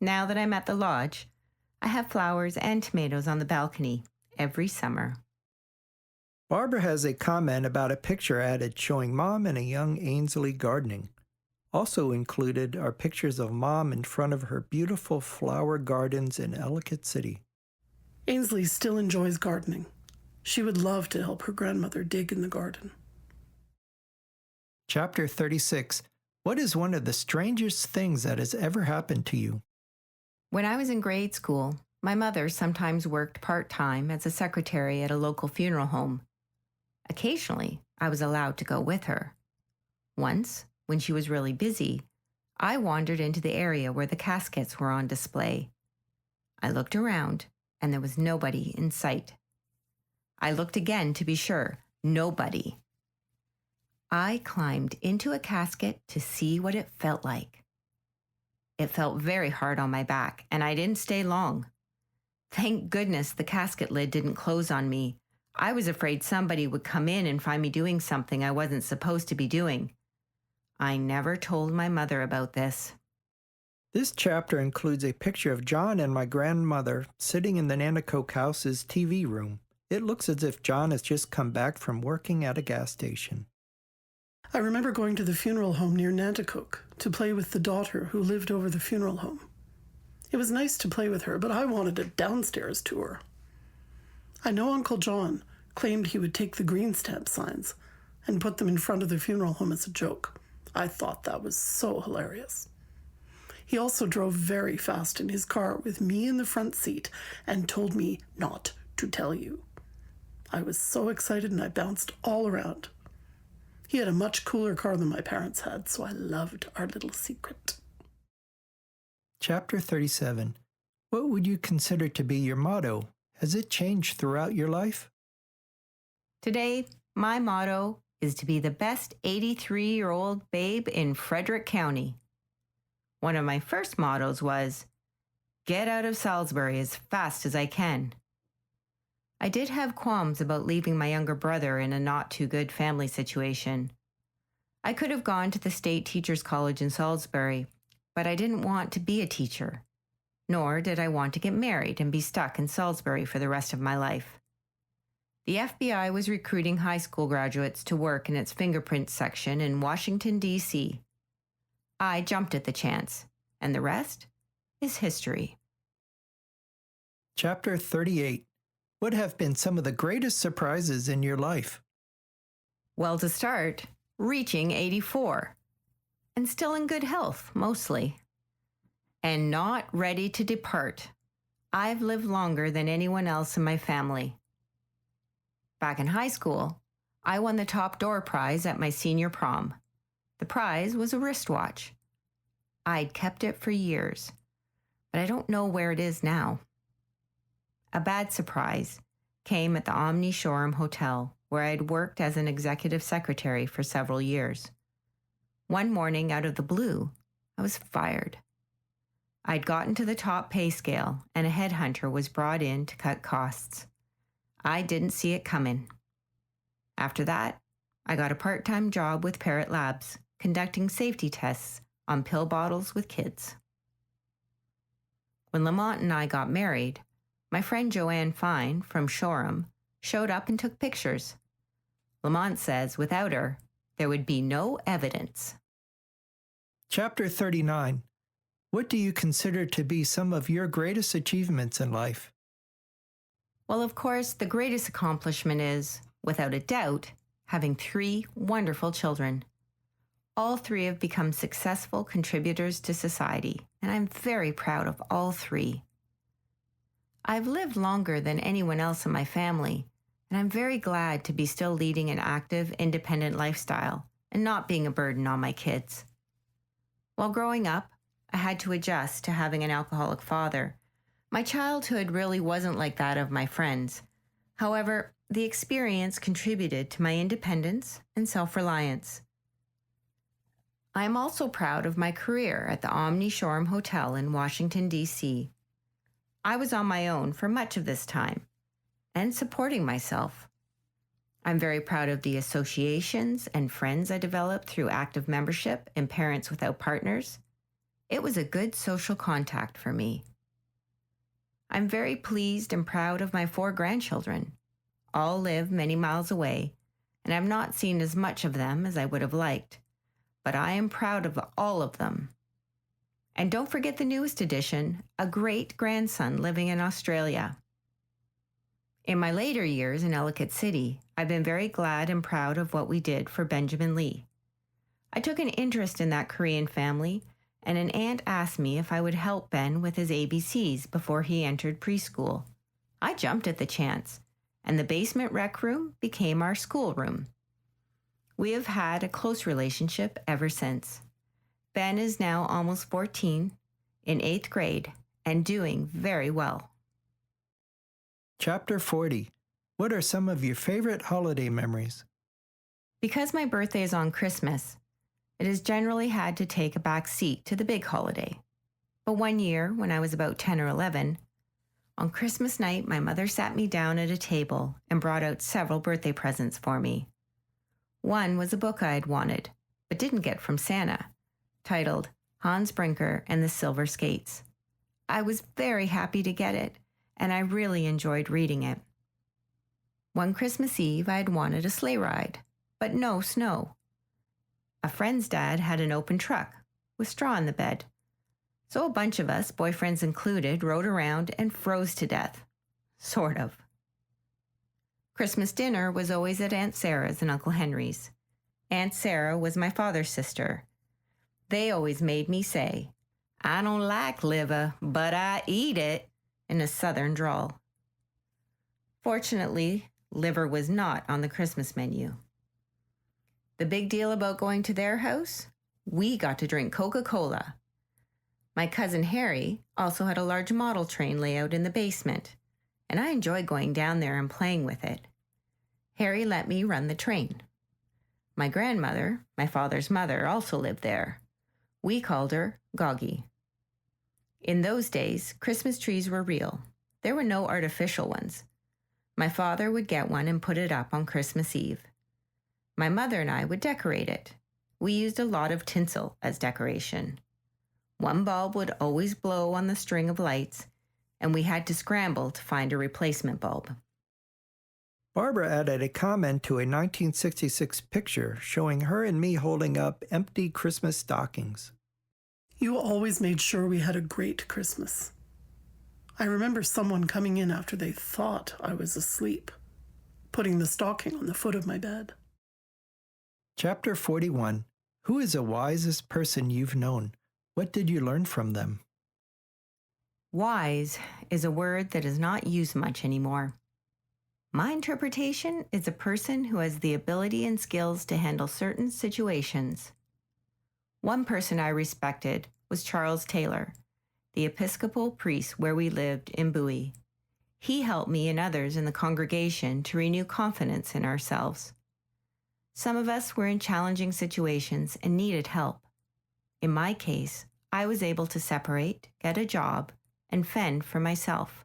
Now that I'm at the lodge, I have flowers and tomatoes on the balcony every summer. Barbara has a comment about a picture added showing Mom and a young Ainsley gardening. Also included are pictures of Mom in front of her beautiful flower gardens in Ellicott City. Ainsley still enjoys gardening. She would love to help her grandmother dig in the garden. Chapter 36. What is one of the strangest things that has ever happened to you? When I was in grade school, my mother sometimes worked part-time as a secretary at a local funeral home. Occasionally, I was allowed to go with her. Once, when she was really busy, I wandered into the area where the caskets were on display. I looked around, and there was nobody in sight. I looked again to be sure. Nobody. I climbed into a casket to see what it felt like. It felt very hard on my back, and I didn't stay long. Thank goodness the casket lid didn't close on me. I was afraid somebody would come in and find me doing something I wasn't supposed to be doing. I never told my mother about this. This chapter includes a picture of John and my grandmother sitting in the Nanticoke house's TV room. It looks as if John has just come back from working at a gas station. I remember going to the funeral home near Nanticoke to play with the daughter who lived over the funeral home. It was nice to play with her, but I wanted a downstairs tour. I know Uncle John claimed he would take the green stamp signs and put them in front of the funeral home as a joke. I thought that was so hilarious. He also drove very fast in his car with me in the front seat and told me not to tell you. I was so excited and I bounced all around. He had a much cooler car than my parents had, so I loved our little secret. Chapter 37. What would you consider to be your motto? Has it changed throughout your life? Today, my motto is to be the best 83-year-old babe in Frederick County. One of my first mottos was, get out of Salisbury as fast as I can. I did have qualms about leaving my younger brother in a not-too-good family situation. I could have gone to the State Teachers College in Salisbury, but I didn't want to be a teacher, nor did I want to get married and be stuck in Salisbury for the rest of my life. The FBI was recruiting high school graduates to work in its fingerprints section in Washington, D.C. I jumped at the chance, and the rest is history. Chapter 38. What have been some of the greatest surprises in your life? Well, to start, reaching 84. And still in good health, mostly. And not ready to depart. I've lived longer than anyone else in my family. Back in high school, I won the top door prize at my senior prom. The prize was a wristwatch. I'd kept it for years, but I don't know where it is now. A bad surprise came at the Omni Shoreham Hotel, where I'd worked as an executive secretary for several years. One morning, out of the blue, I was fired. I'd gotten to the top pay scale, and a headhunter was brought in to cut costs. I didn't see it coming. After that, I got a part-time job with Parrot Labs, conducting safety tests on pill bottles with kids. When Lamont and I got married, my friend Joanne Fine from Shoreham showed up and took pictures. Lamont says without her, there would be no evidence. Chapter 39. What do you consider to be some of your greatest achievements in life? Well, of course, the greatest accomplishment is, without a doubt, having 3 wonderful children. All three have become successful contributors to society, and I'm very proud of all three. I've lived longer than anyone else in my family, and I'm very glad to be still leading an active, independent lifestyle and not being a burden on my kids. While growing up, I had to adjust to having an alcoholic father. My childhood really wasn't like that of my friends. However, the experience contributed to my independence and self-reliance. I am also proud of my career at the Omni Shoreham Hotel in Washington, D.C. I was on my own for much of this time and supporting myself. I'm very proud of the associations and friends I developed through active membership in Parents Without Partners. It was a good social contact for me. I'm very pleased and proud of my 4 grandchildren. All live many miles away, and I've not seen as much of them as I would have liked, but I am proud of all of them. And don't forget the newest addition, a great-grandson living in Australia. In my later years in Ellicott City, I've been very glad and proud of what we did for Benjamin Lee. I took an interest in that Korean family, and an aunt asked me if I would help Ben with his ABCs before he entered preschool. I jumped at the chance, and the basement rec room became our schoolroom. We have had a close relationship ever since. Ben is now almost 14, in 8th grade, and doing very well. Chapter 40. What are some of your favorite holiday memories? Because my birthday is on Christmas, it has generally had to take a back seat to the big holiday. But one year, when I was about 10 or 11, on Christmas night, my mother sat me down at a table and brought out several birthday presents for me. One was a book I had wanted, but didn't get from Santa, titled Hans Brinker and the Silver Skates. I was very happy to get it, and I really enjoyed reading it. One Christmas Eve, I had wanted a sleigh ride, but no snow. A friend's dad had an open truck with straw in the bed. So a bunch of us, boyfriends included, rode around and froze to death. Sort of. Christmas dinner was always at Aunt Sarah's and Uncle Henry's. Aunt Sarah was my father's sister. They always made me say, "I don't like liver, but I eat it," in a southern drawl. Fortunately, liver was not on the Christmas menu. The big deal about going to their house? We got to drink Coca-Cola. My cousin Harry also had a large model train layout in the basement, and I enjoyed going down there and playing with it. Harry let me run the train. My grandmother, my father's mother, also lived there. We called her Goggy. In those days, Christmas trees were real. There were no artificial ones. My father would get one and put it up on Christmas Eve. My mother and I would decorate it. We used a lot of tinsel as decoration. One bulb would always blow on the string of lights, and we had to scramble to find a replacement bulb. Barbara added a comment to a 1966 picture showing her and me holding up empty Christmas stockings. You always made sure we had a great Christmas. I remember someone coming in after they thought I was asleep, putting the stocking on the foot of my bed. Chapter 41. Who is the wisest person you've known? What did you learn from them? Wise is a word that is not used much anymore. My interpretation is a person who has the ability and skills to handle certain situations. One person I respected was Charles Taylor, the Episcopal priest where we lived in Bowie. He helped me and others in the congregation to renew confidence in ourselves. Some of us were in challenging situations and needed help. In my case, I was able to separate, get a job, and fend for myself.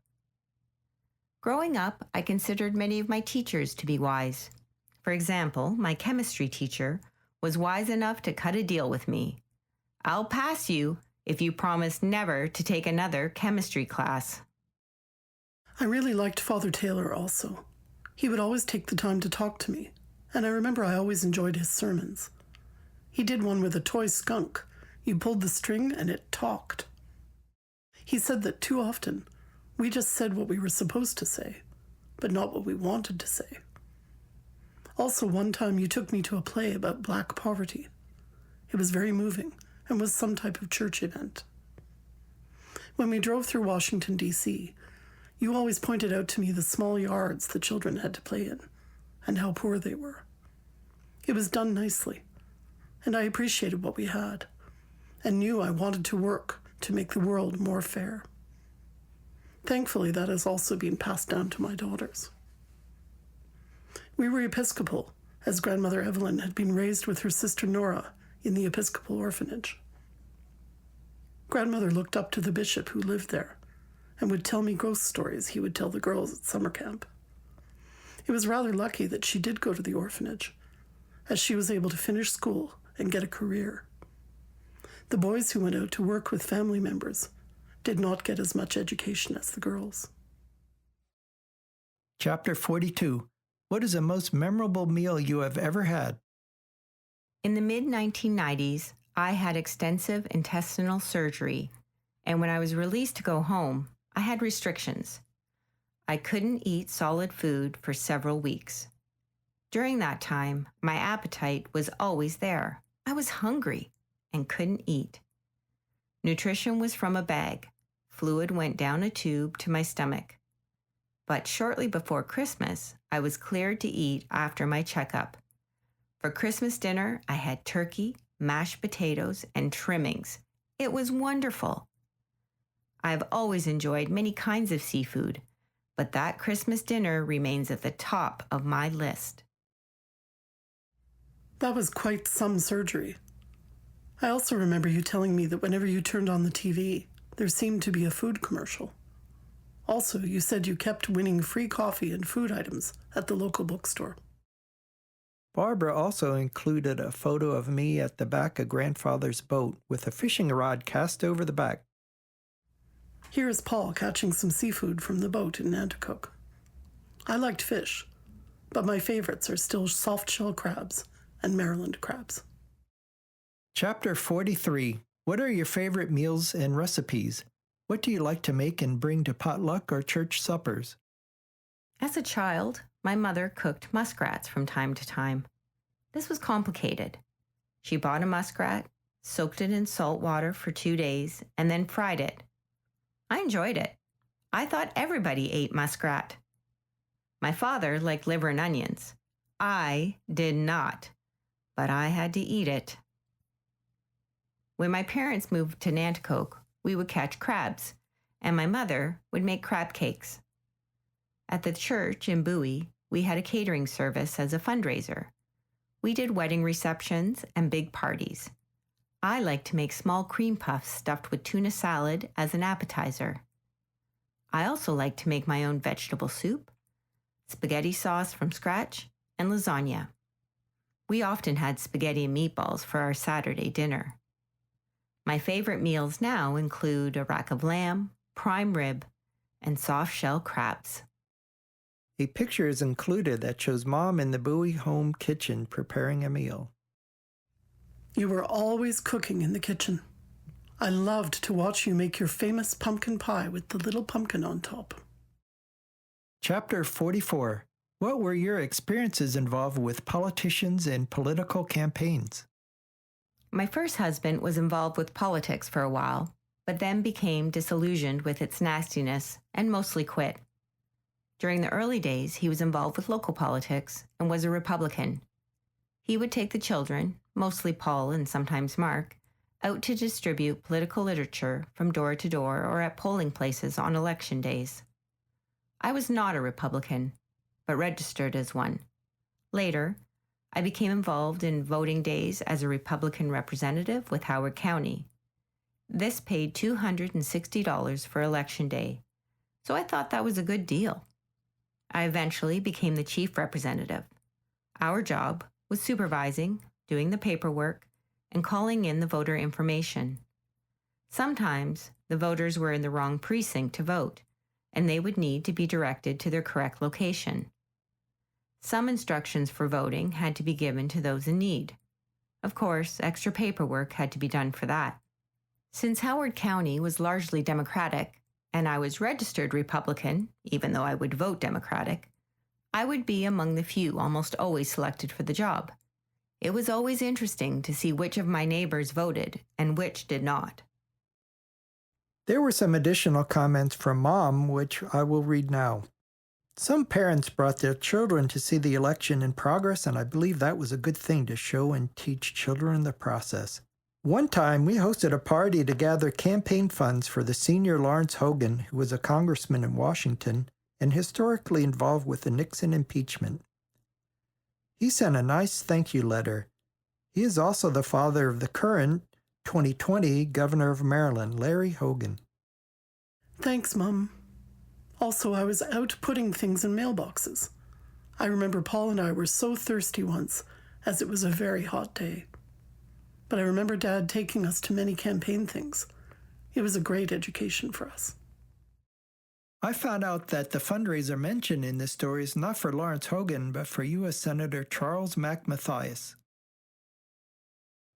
Growing up, I considered many of my teachers to be wise. For example, my chemistry teacher was wise enough to cut a deal with me. "I'll pass you if you promise never to take another chemistry class." I really liked Father Taylor also. He would always take the time to talk to me, and I remember I always enjoyed his sermons. He did one with a toy skunk. You pulled the string and it talked. He said that too often we just said what we were supposed to say, but not what we wanted to say. Also, one time you took me to a play about black poverty. It was very moving and was some type of church event. When we drove through Washington, D.C., you always pointed out to me the small yards the children had to play in and how poor they were. It was done nicely, and I appreciated what we had and knew I wanted to work to make the world more fair. Thankfully, that has also been passed down to my daughters. We were Episcopal, as Grandmother Evelyn had been raised with her sister Nora in the Episcopal orphanage. Grandmother looked up to the bishop who lived there and would tell me ghost stories he would tell the girls at summer camp. It was rather lucky that she did go to the orphanage, as she was able to finish school and get a career. The boys who went out to work with family members did not get as much education as the girls. Chapter 42. What is the most memorable meal you have ever had? In the mid-1990s, I had extensive intestinal surgery, and when I was released to go home, I had restrictions. I couldn't eat solid food for several weeks. During that time, my appetite was always there. I was hungry and couldn't eat. Nutrition was from a bag. Fluid went down a tube to my stomach. But shortly before Christmas, I was cleared to eat after my checkup. For Christmas dinner, I had turkey, mashed potatoes, and trimmings. It was wonderful. I've always enjoyed many kinds of seafood, but that Christmas dinner remains at the top of my list. That was quite some surgery. I also remember you telling me that whenever you turned on the TV, there seemed to be a food commercial. Also, you said you kept winning free coffee and food items at the local bookstore. Barbara also included a photo of me at the back of Grandfather's boat with a fishing rod cast over the back. Here is Paul catching some seafood from the boat in Nanticoke. I liked fish, but my favorites are still soft-shell crabs and Maryland crabs. Chapter 43. What are your favorite meals and recipes? What do you like to make and bring to potluck or church suppers? As a child, my mother cooked muskrats from time to time. This was complicated. She bought a muskrat, soaked it in salt water for 2 days, and then fried it. I enjoyed it. I thought everybody ate muskrat. My father liked liver and onions. I did not, but I had to eat it. When my parents moved to Nanticoke, we would catch crabs, and my mother would make crab cakes. At the church in Bowie, we had a catering service as a fundraiser. We did wedding receptions and big parties. I liked to make small cream puffs stuffed with tuna salad as an appetizer. I also liked to make my own vegetable soup, spaghetti sauce from scratch, and lasagna. We often had spaghetti and meatballs for our Saturday dinner. My favorite meals now include a rack of lamb, prime rib, and soft-shell crabs. A picture is included that shows Mom in the Bowie home kitchen preparing a meal. You were always cooking in the kitchen. I loved to watch you make your famous pumpkin pie with the little pumpkin on top. Chapter 44. What were your experiences involved with politicians and political campaigns? My first husband was involved with politics for a while, but then became disillusioned with its nastiness and mostly quit. During the early days, he was involved with local politics and was a Republican. He would take the children, mostly Paul and sometimes Mark, out to distribute political literature from door to door or at polling places on election days. I was not a Republican, but registered as one. Later, I became involved in voting days as a Republican representative with Howard County. This paid $260 for election day, so I thought that was a good deal. I eventually became the chief representative. Our job was supervising, doing the paperwork, and calling in the voter information. Sometimes the voters were in the wrong precinct to vote, and they would need to be directed to their correct location. Some instructions for voting had to be given to those in need. Of course, extra paperwork had to be done for that. Since Howard County was largely Democratic, and I was registered Republican, even though I would vote Democratic, I would be among the few almost always selected for the job. It was always interesting to see which of my neighbors voted and which did not. There were some additional comments from Mom, which I will read now. Some parents brought their children to see the election in progress, and I believe that was a good thing to show and teach children the process. One time, we hosted a party to gather campaign funds for the senior Lawrence Hogan, who was a congressman in Washington and historically involved with the Nixon impeachment. He sent a nice thank you letter. He is also the father of the current 2020 Governor of Maryland, Larry Hogan. Thanks, Mum. Also, I was out putting things in mailboxes. I remember Paul and I were so thirsty once, as it was a very hot day. But I remember Dad taking us to many campaign things. It was a great education for us. I found out that the fundraiser mentioned in this story is not for Lawrence Hogan, but for U.S. Senator Charles Mack Mathias.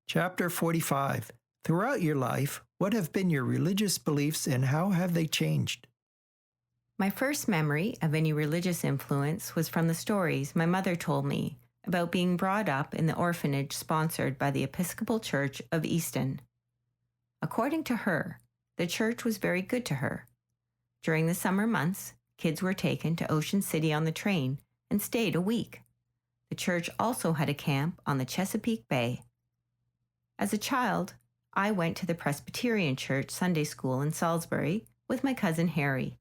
Chapter 45. Throughout your life, what have been your religious beliefs and how have they changed? My first memory of any religious influence was from the stories my mother told me about being brought up in the orphanage sponsored by the Episcopal Church of Easton. According to her, the church was very good to her. During the summer months, kids were taken to Ocean City on the train and stayed a week. The church also had a camp on the Chesapeake Bay. As a child, I went to the Presbyterian Church Sunday School in Salisbury with my cousin Harry.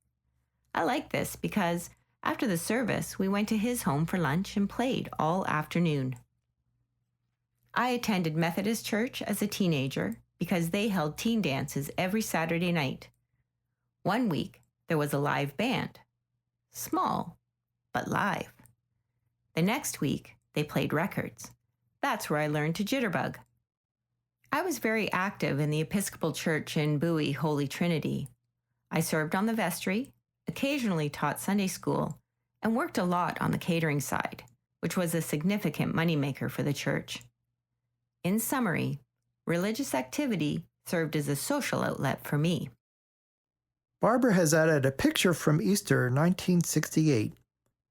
I liked this because after the service, we went to his home for lunch and played all afternoon. I attended Methodist Church as a teenager because they held teen dances every Saturday night. One week, there was a live band. Small, but live. The next week, they played records. That's where I learned to jitterbug. I was very active in the Episcopal Church in Bowie Holy Trinity. I served on the vestry, occasionally taught Sunday school, and worked a lot on the catering side, which was a significant moneymaker for the church. In summary, religious activity served as a social outlet for me. Barbara has added a picture from Easter 1968.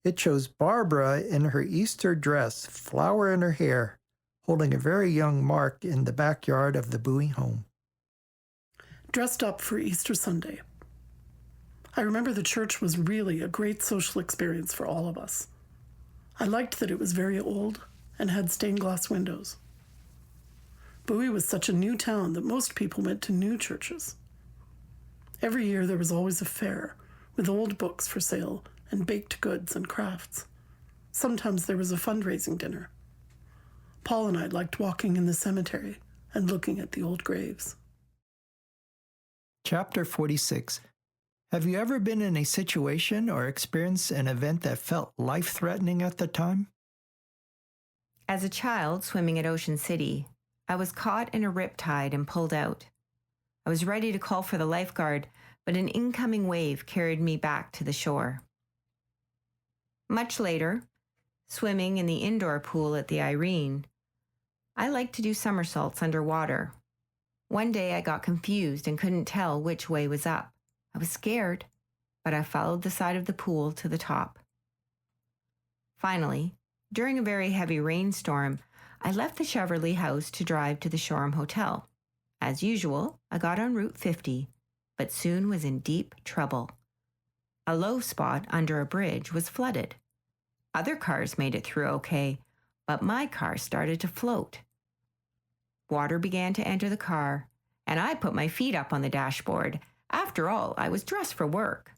It shows Barbara in her Easter dress, flower in her hair, holding a very young Mark in the backyard of the Bowie home. Dressed up for Easter Sunday. I remember the church was really a great social experience for all of us. I liked that it was very old and had stained glass windows. Bowie was such a new town that most people went to new churches. Every year there was always a fair with old books for sale and baked goods and crafts. Sometimes there was a fundraising dinner. Paul and I liked walking in the cemetery and looking at the old graves. Chapter 46. Have you ever been in a situation or experienced an event that felt life-threatening at the time? As a child swimming at Ocean City, I was caught in a riptide and pulled out. I was ready to call for the lifeguard, but an incoming wave carried me back to the shore. Much later, swimming in the indoor pool at the Irene, I liked to do somersaults underwater. One day I got confused and couldn't tell which way was up. I was scared, but I followed the side of the pool to the top. Finally, during a very heavy rainstorm, I left the Cheverly house to drive to the Shoreham Hotel. As usual, I got on Route 50, but soon was in deep trouble. A low spot under a bridge was flooded. Other cars made it through okay, but my car started to float. Water began to enter the car, and I put my feet up on the dashboard. After all, I was dressed for work.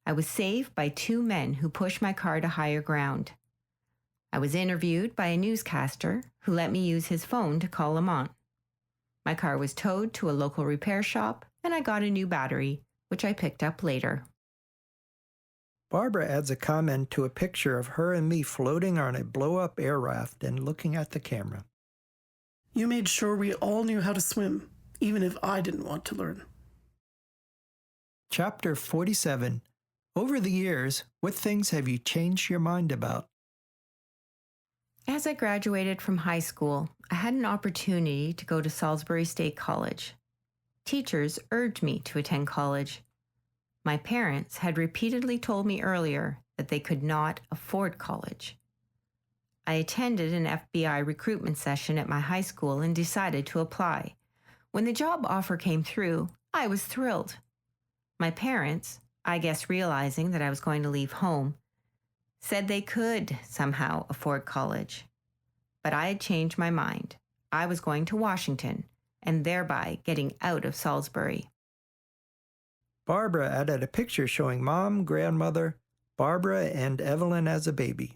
I was saved by two men who pushed my car to higher ground. I was interviewed by a newscaster who let me use his phone to call him on. My car was towed to a local repair shop, and I got a new battery, which I picked up later. Barbara adds a comment to a picture of her and me floating on a blow-up air raft and looking at the camera. You made sure we all knew how to swim, even if I didn't want to learn. Chapter 47. Over the years, what things have you changed your mind about? As I graduated from high school, I had an opportunity to go to Salisbury State College. Teachers urged me to attend college. My parents had repeatedly told me earlier that they could not afford college. I attended an FBI recruitment session at my high school and decided to apply. When the job offer came through, I was thrilled. My parents, I guess realizing that I was going to leave home, said they could somehow afford college. But I had changed my mind. I was going to Washington, and thereby getting out of Salisbury. Barbara added a picture showing Mom, grandmother, Barbara, and Evelyn as a baby.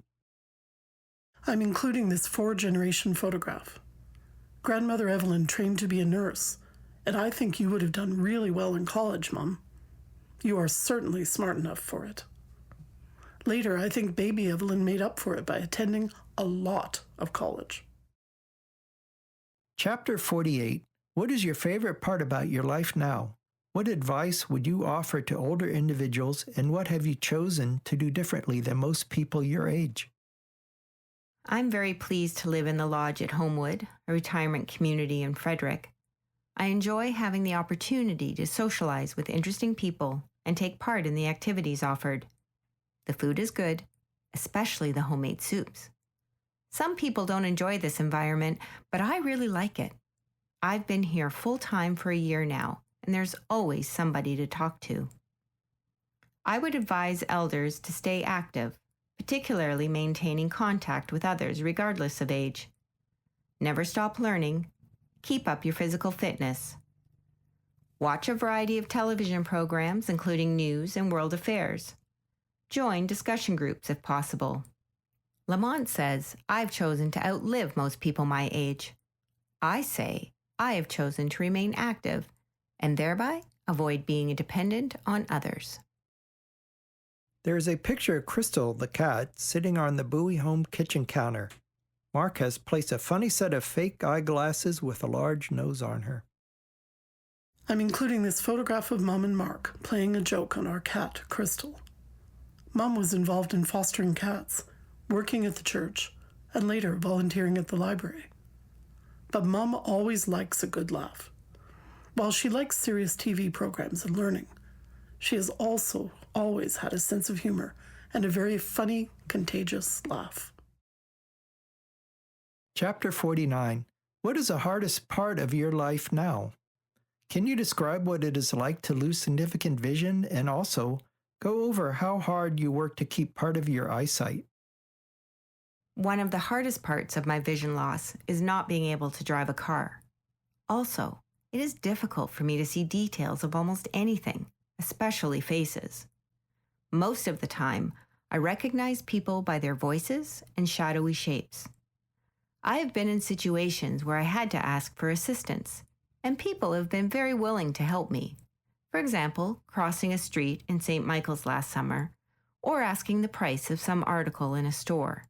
I'm including this 4-generation photograph. Grandmother Evelyn trained to be a nurse, and I think you would have done really well in college, Mom. You are certainly smart enough for it. Later, I think baby Evelyn made up for it by attending a lot of college. Chapter 48. What is your favorite part about your life now? What advice would you offer to older individuals, and what have you chosen to do differently than most people your age? I'm very pleased to live in the lodge at Homewood, a retirement community in Frederick. I enjoy having the opportunity to socialize with interesting people and take part in the activities offered. The food is good, especially the homemade soups. Some people don't enjoy this environment, but I really like it. I've been here full-time for a year now, and there's always somebody to talk to. I would advise elders to stay active, particularly maintaining contact with others regardless of age. Never stop learning. Keep up your physical fitness. Watch a variety of television programs, including news and world affairs. Join discussion groups if possible. Lamont says, I've chosen to outlive most people my age. I say, I have chosen to remain active and thereby avoid being dependent on others. There is a picture of Crystal, the cat, sitting on the Bowie home kitchen counter. Mark has placed a funny set of fake eyeglasses with a large nose on her. I'm including this photograph of Mom and Mark playing a joke on our cat, Crystal. Mom was involved in fostering cats, working at the church, and later volunteering at the library. But Mom always likes a good laugh. While she likes serious TV programs and learning, she has also always had a sense of humor and a very funny, contagious laugh. Chapter 49. What is the hardest part of your life now? Can you describe what it is like to lose significant vision, and also go over how hard you work to keep part of your eyesight? One of the hardest parts of my vision loss is not being able to drive a car. Also, it is difficult for me to see details of almost anything, especially faces. Most of the time, I recognize people by their voices and shadowy shapes. I have been in situations where I had to ask for assistance, and people have been very willing to help me. For example, crossing a street in St. Michael's last summer, or asking the price of some article in a store.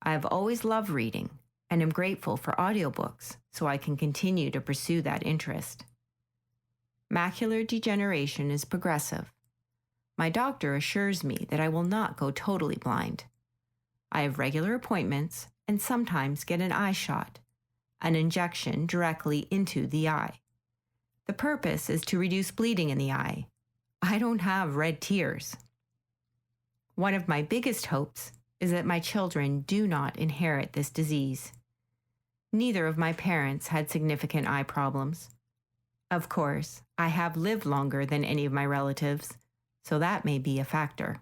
I have always loved reading, and am grateful for audiobooks so I can continue to pursue that interest. Macular degeneration is progressive. My doctor assures me that I will not go totally blind. I have regular appointments and sometimes get an eye shot, an injection directly into the eye. The purpose is to reduce bleeding in the eye. I don't have red tears. One of my biggest hopes is that my children do not inherit this disease. Neither of my parents had significant eye problems. Of course, I have lived longer than any of my relatives, so that may be a factor.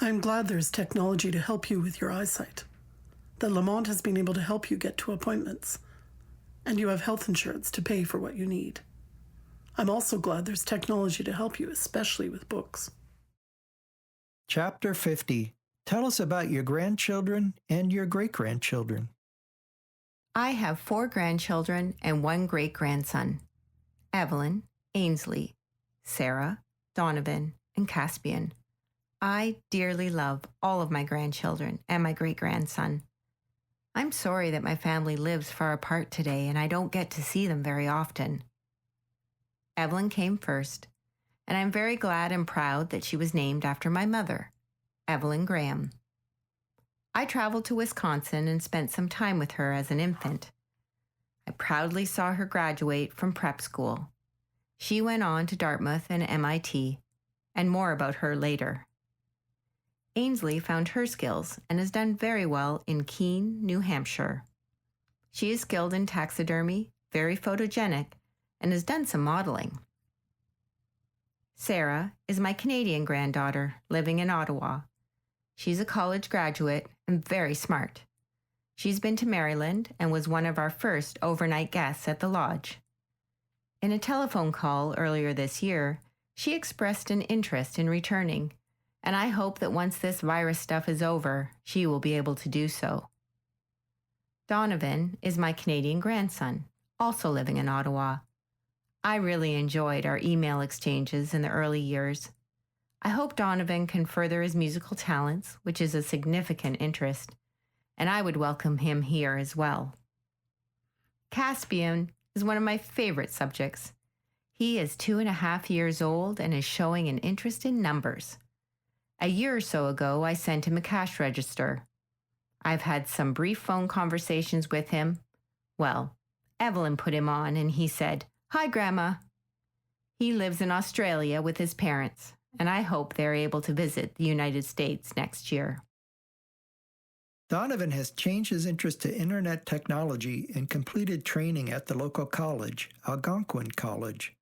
I'm glad there's technology to help you with your eyesight, that Lamont has been able to help you get to appointments, and you have health insurance to pay for what you need. I'm also glad there's technology to help you, especially with books. Chapter 50. Tell us about your grandchildren and your great-grandchildren. I have 4 grandchildren and 1 great-grandson: Evelyn, Ainsley, Sarah, Donovan, and Caspian. I dearly love all of my grandchildren and my great-grandson. I'm sorry that my family lives far apart today and I don't get to see them very often. Evelyn came first, and I'm very glad and proud that she was named after my mother, Evelyn Graham. I traveled to Wisconsin and spent some time with her as an infant. I proudly saw her graduate from prep school. She went on to Dartmouth and MIT, and more about her later. Ainsley found her skills and has done very well in Keene, New Hampshire. She is skilled in taxidermy, very photogenic, and has done some modeling. Sarah is my Canadian granddaughter living in Ottawa. She's a college graduate and very smart. She's been to Maryland and was one of our first overnight guests at the lodge. In a telephone call earlier this year, she expressed an interest in returning, and I hope that once this virus stuff is over, she will be able to do so. Donovan is my Canadian grandson, also living in Ottawa. I really enjoyed our email exchanges in the early years. I hope Donovan can further his musical talents, which is a significant interest, and I would welcome him here as well. Caspian is one of my favorite subjects. He is 2.5 years old and is showing an interest in numbers. A year or so ago, I sent him a cash register. I've had some brief phone conversations with him. Well, Evelyn put him on and he said, "Hi, Grandma." He lives in Australia with his parents, and I hope they're able to visit the United States next year. Donovan has changed his interest to internet technology and completed training at the local college, Algonquin College.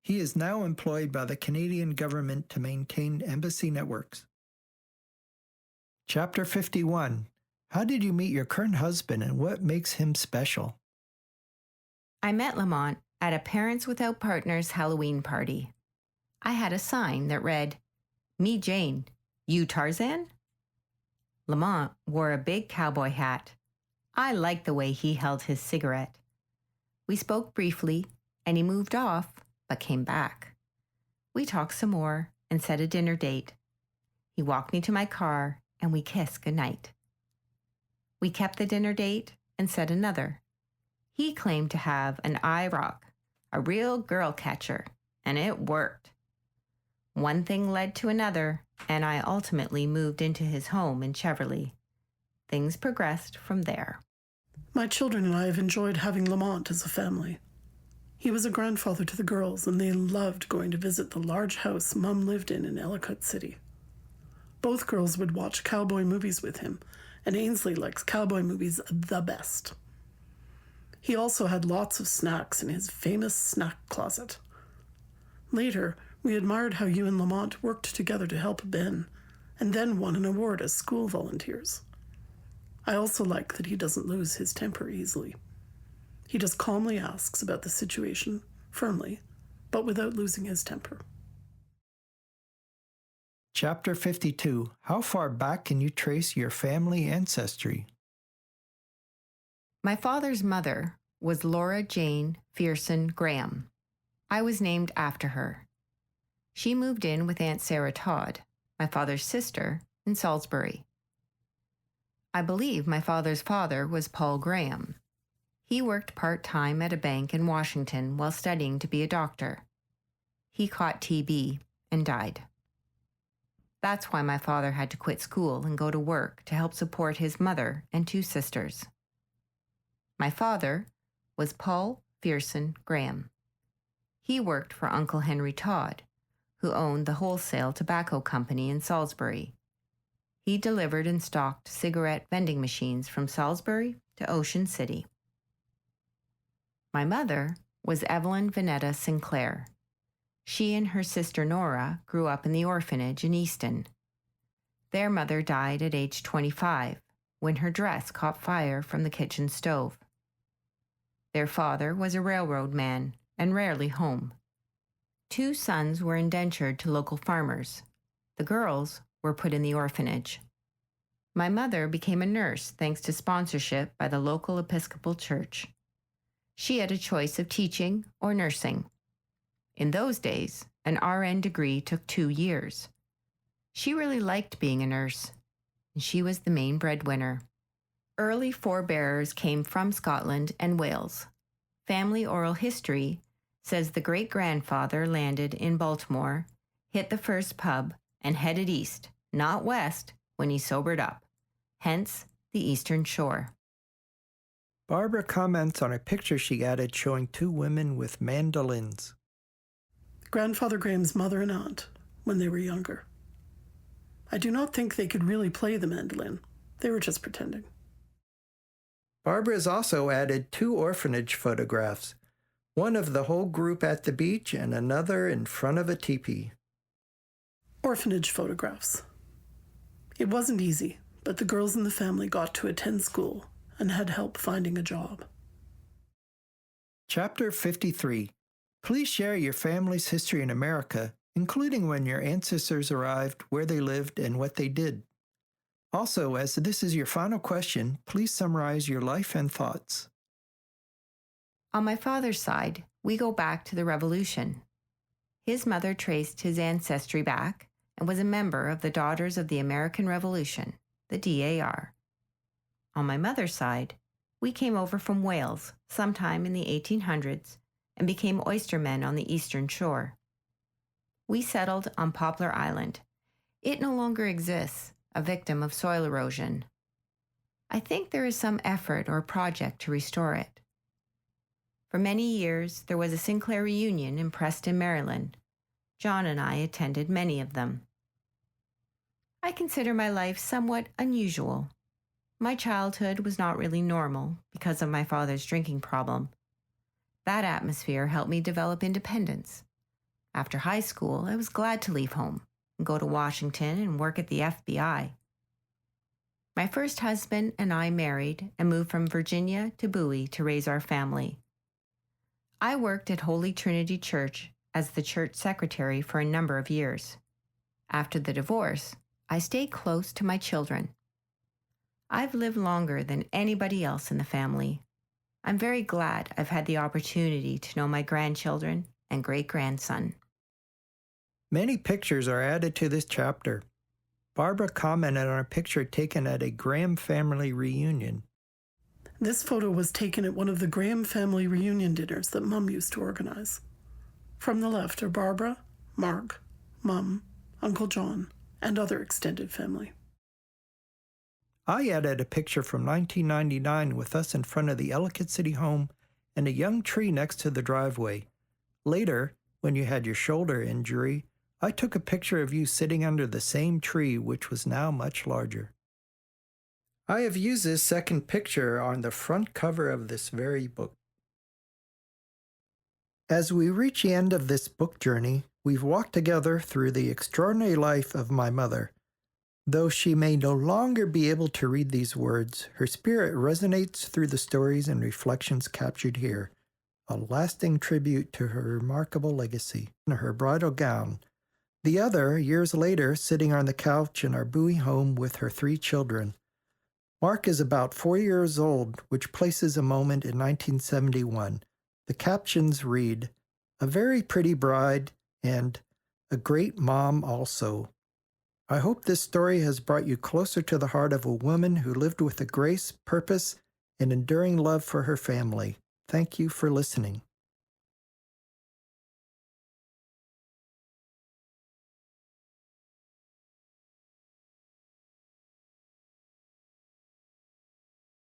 He is now employed by the Canadian government to maintain embassy networks. Chapter 51. How did you meet your current husband and what makes him special? I met Lamont at a Parents Without Partners Halloween party. I had a sign that read, "Me Jane, you Tarzan?" Lamont wore a big cowboy hat. I liked the way he held his cigarette. We spoke briefly, and he moved off, but came back. We talked some more and set a dinner date. He walked me to my car, and we kissed goodnight. We kept the dinner date and set another. He claimed to have an IROC, a real girl catcher, and it worked. One thing led to another, and I ultimately moved into his home in Cheverly. Things progressed from there. My children and I have enjoyed having Lamont as a family. He was a grandfather to the girls, and they loved going to visit the large house Mum lived in Ellicott City. Both girls would watch cowboy movies with him, and Ainsley likes cowboy movies the best. He also had lots of snacks in his famous snack closet. Later, we admired how you and Lamont worked together to help Ben, and then won an award as school volunteers. I also like that he doesn't lose his temper easily. He just calmly asks about the situation, firmly, but without losing his temper. Chapter 52. How far back can you trace your family ancestry? My father's mother was Laura Jane Fearson Graham. I was named after her. She moved in with Aunt Sarah Todd, my father's sister, in Salisbury. I believe my father's father was Paul Graham. He worked part-time at a bank in Washington while studying to be a doctor. He caught TB and died. That's why my father had to quit school and go to work to help support his mother and 2 sisters. My father was Paul Fearson Graham. He worked for Uncle Henry Todd, who owned the wholesale tobacco company in Salisbury. He delivered and stocked cigarette vending machines from Salisbury to Ocean City. My mother was Evelyn Vanetta Sinclair. She and her sister Nora grew up in the orphanage in Easton. Their mother died at age 25 when her dress caught fire from the kitchen stove. Their father was a railroad man and rarely home. 2 sons were indentured to local farmers. The girls were put in the orphanage. My mother became a nurse thanks to sponsorship by the local Episcopal Church. She had a choice of teaching or nursing. In those days, an RN degree took 2 years. She really liked being a nurse, and she was the main breadwinner. Early forebearers came from Scotland and Wales. Family oral history says the great-grandfather landed in Baltimore, hit the first pub, and headed east, not west, when he sobered up. Hence, the Eastern Shore. Barbara comments on a picture she added showing 2 women with mandolins. Grandfather Graham's mother and aunt, when they were younger. I do not think they could really play the mandolin. They were just pretending. Barbara has also added 2 orphanage photographs, one of the whole group at the beach and another in front of a teepee. Orphanage photographs. It wasn't easy, but the girls in the family got to attend school and had help finding a job. Chapter 53. Please share your family's history in America, including when your ancestors arrived, where they lived, and what they did. Also, as this is your final question, please summarize your life and thoughts. On my father's side, we go back to the Revolution. His mother traced his ancestry back and was a member of the Daughters of the American Revolution, the DAR. On my mother's side, we came over from Wales sometime in the 1800s and became oystermen on the eastern shore. We settled on Poplar Island. It no longer exists, a victim of soil erosion. I think there is some effort or project to restore it. For many years, there was a Sinclair reunion in Preston, Maryland. John and I attended many of them. I consider my life somewhat unusual. My childhood was not really normal because of my father's drinking problem. That atmosphere helped me develop independence. After high school, I was glad to leave home and go to Washington and work at the FBI. My first husband and I married and moved from Virginia to Bowie to raise our family. I worked at Holy Trinity Church as the church secretary for a number of years. After the divorce, I stayed close to my children. I've lived longer than anybody else in the family. I'm very glad I've had the opportunity to know my grandchildren and great-grandson. Many pictures are added to this chapter. Barbara commented on a picture taken at a Graham family reunion. This photo was taken at one of the Graham family reunion dinners that Mum used to organize. From the left are Barbara, Mark, Mum, Uncle John, and other extended family. I added a picture from 1999 with us in front of the Ellicott City home and a young tree next to the driveway. Later, when you had your shoulder injury, I took a picture of you sitting under the same tree, which was now much larger. I have used this second picture on the front cover of this very book. As we reach the end of this book journey, we've walked together through the extraordinary life of my mother. Though she may no longer be able to read these words, her spirit resonates through the stories and reflections captured here, a lasting tribute to her remarkable legacy. Her bridal gown. The other, years later, sitting on the couch in our Bowie home with her 3 children. Mark is about 4 years old, which places a moment in 1971. The captions read, "A very pretty bride," and "A great mom also." I hope this story has brought you closer to the heart of a woman who lived with a grace, purpose, and enduring love for her family. Thank you for listening.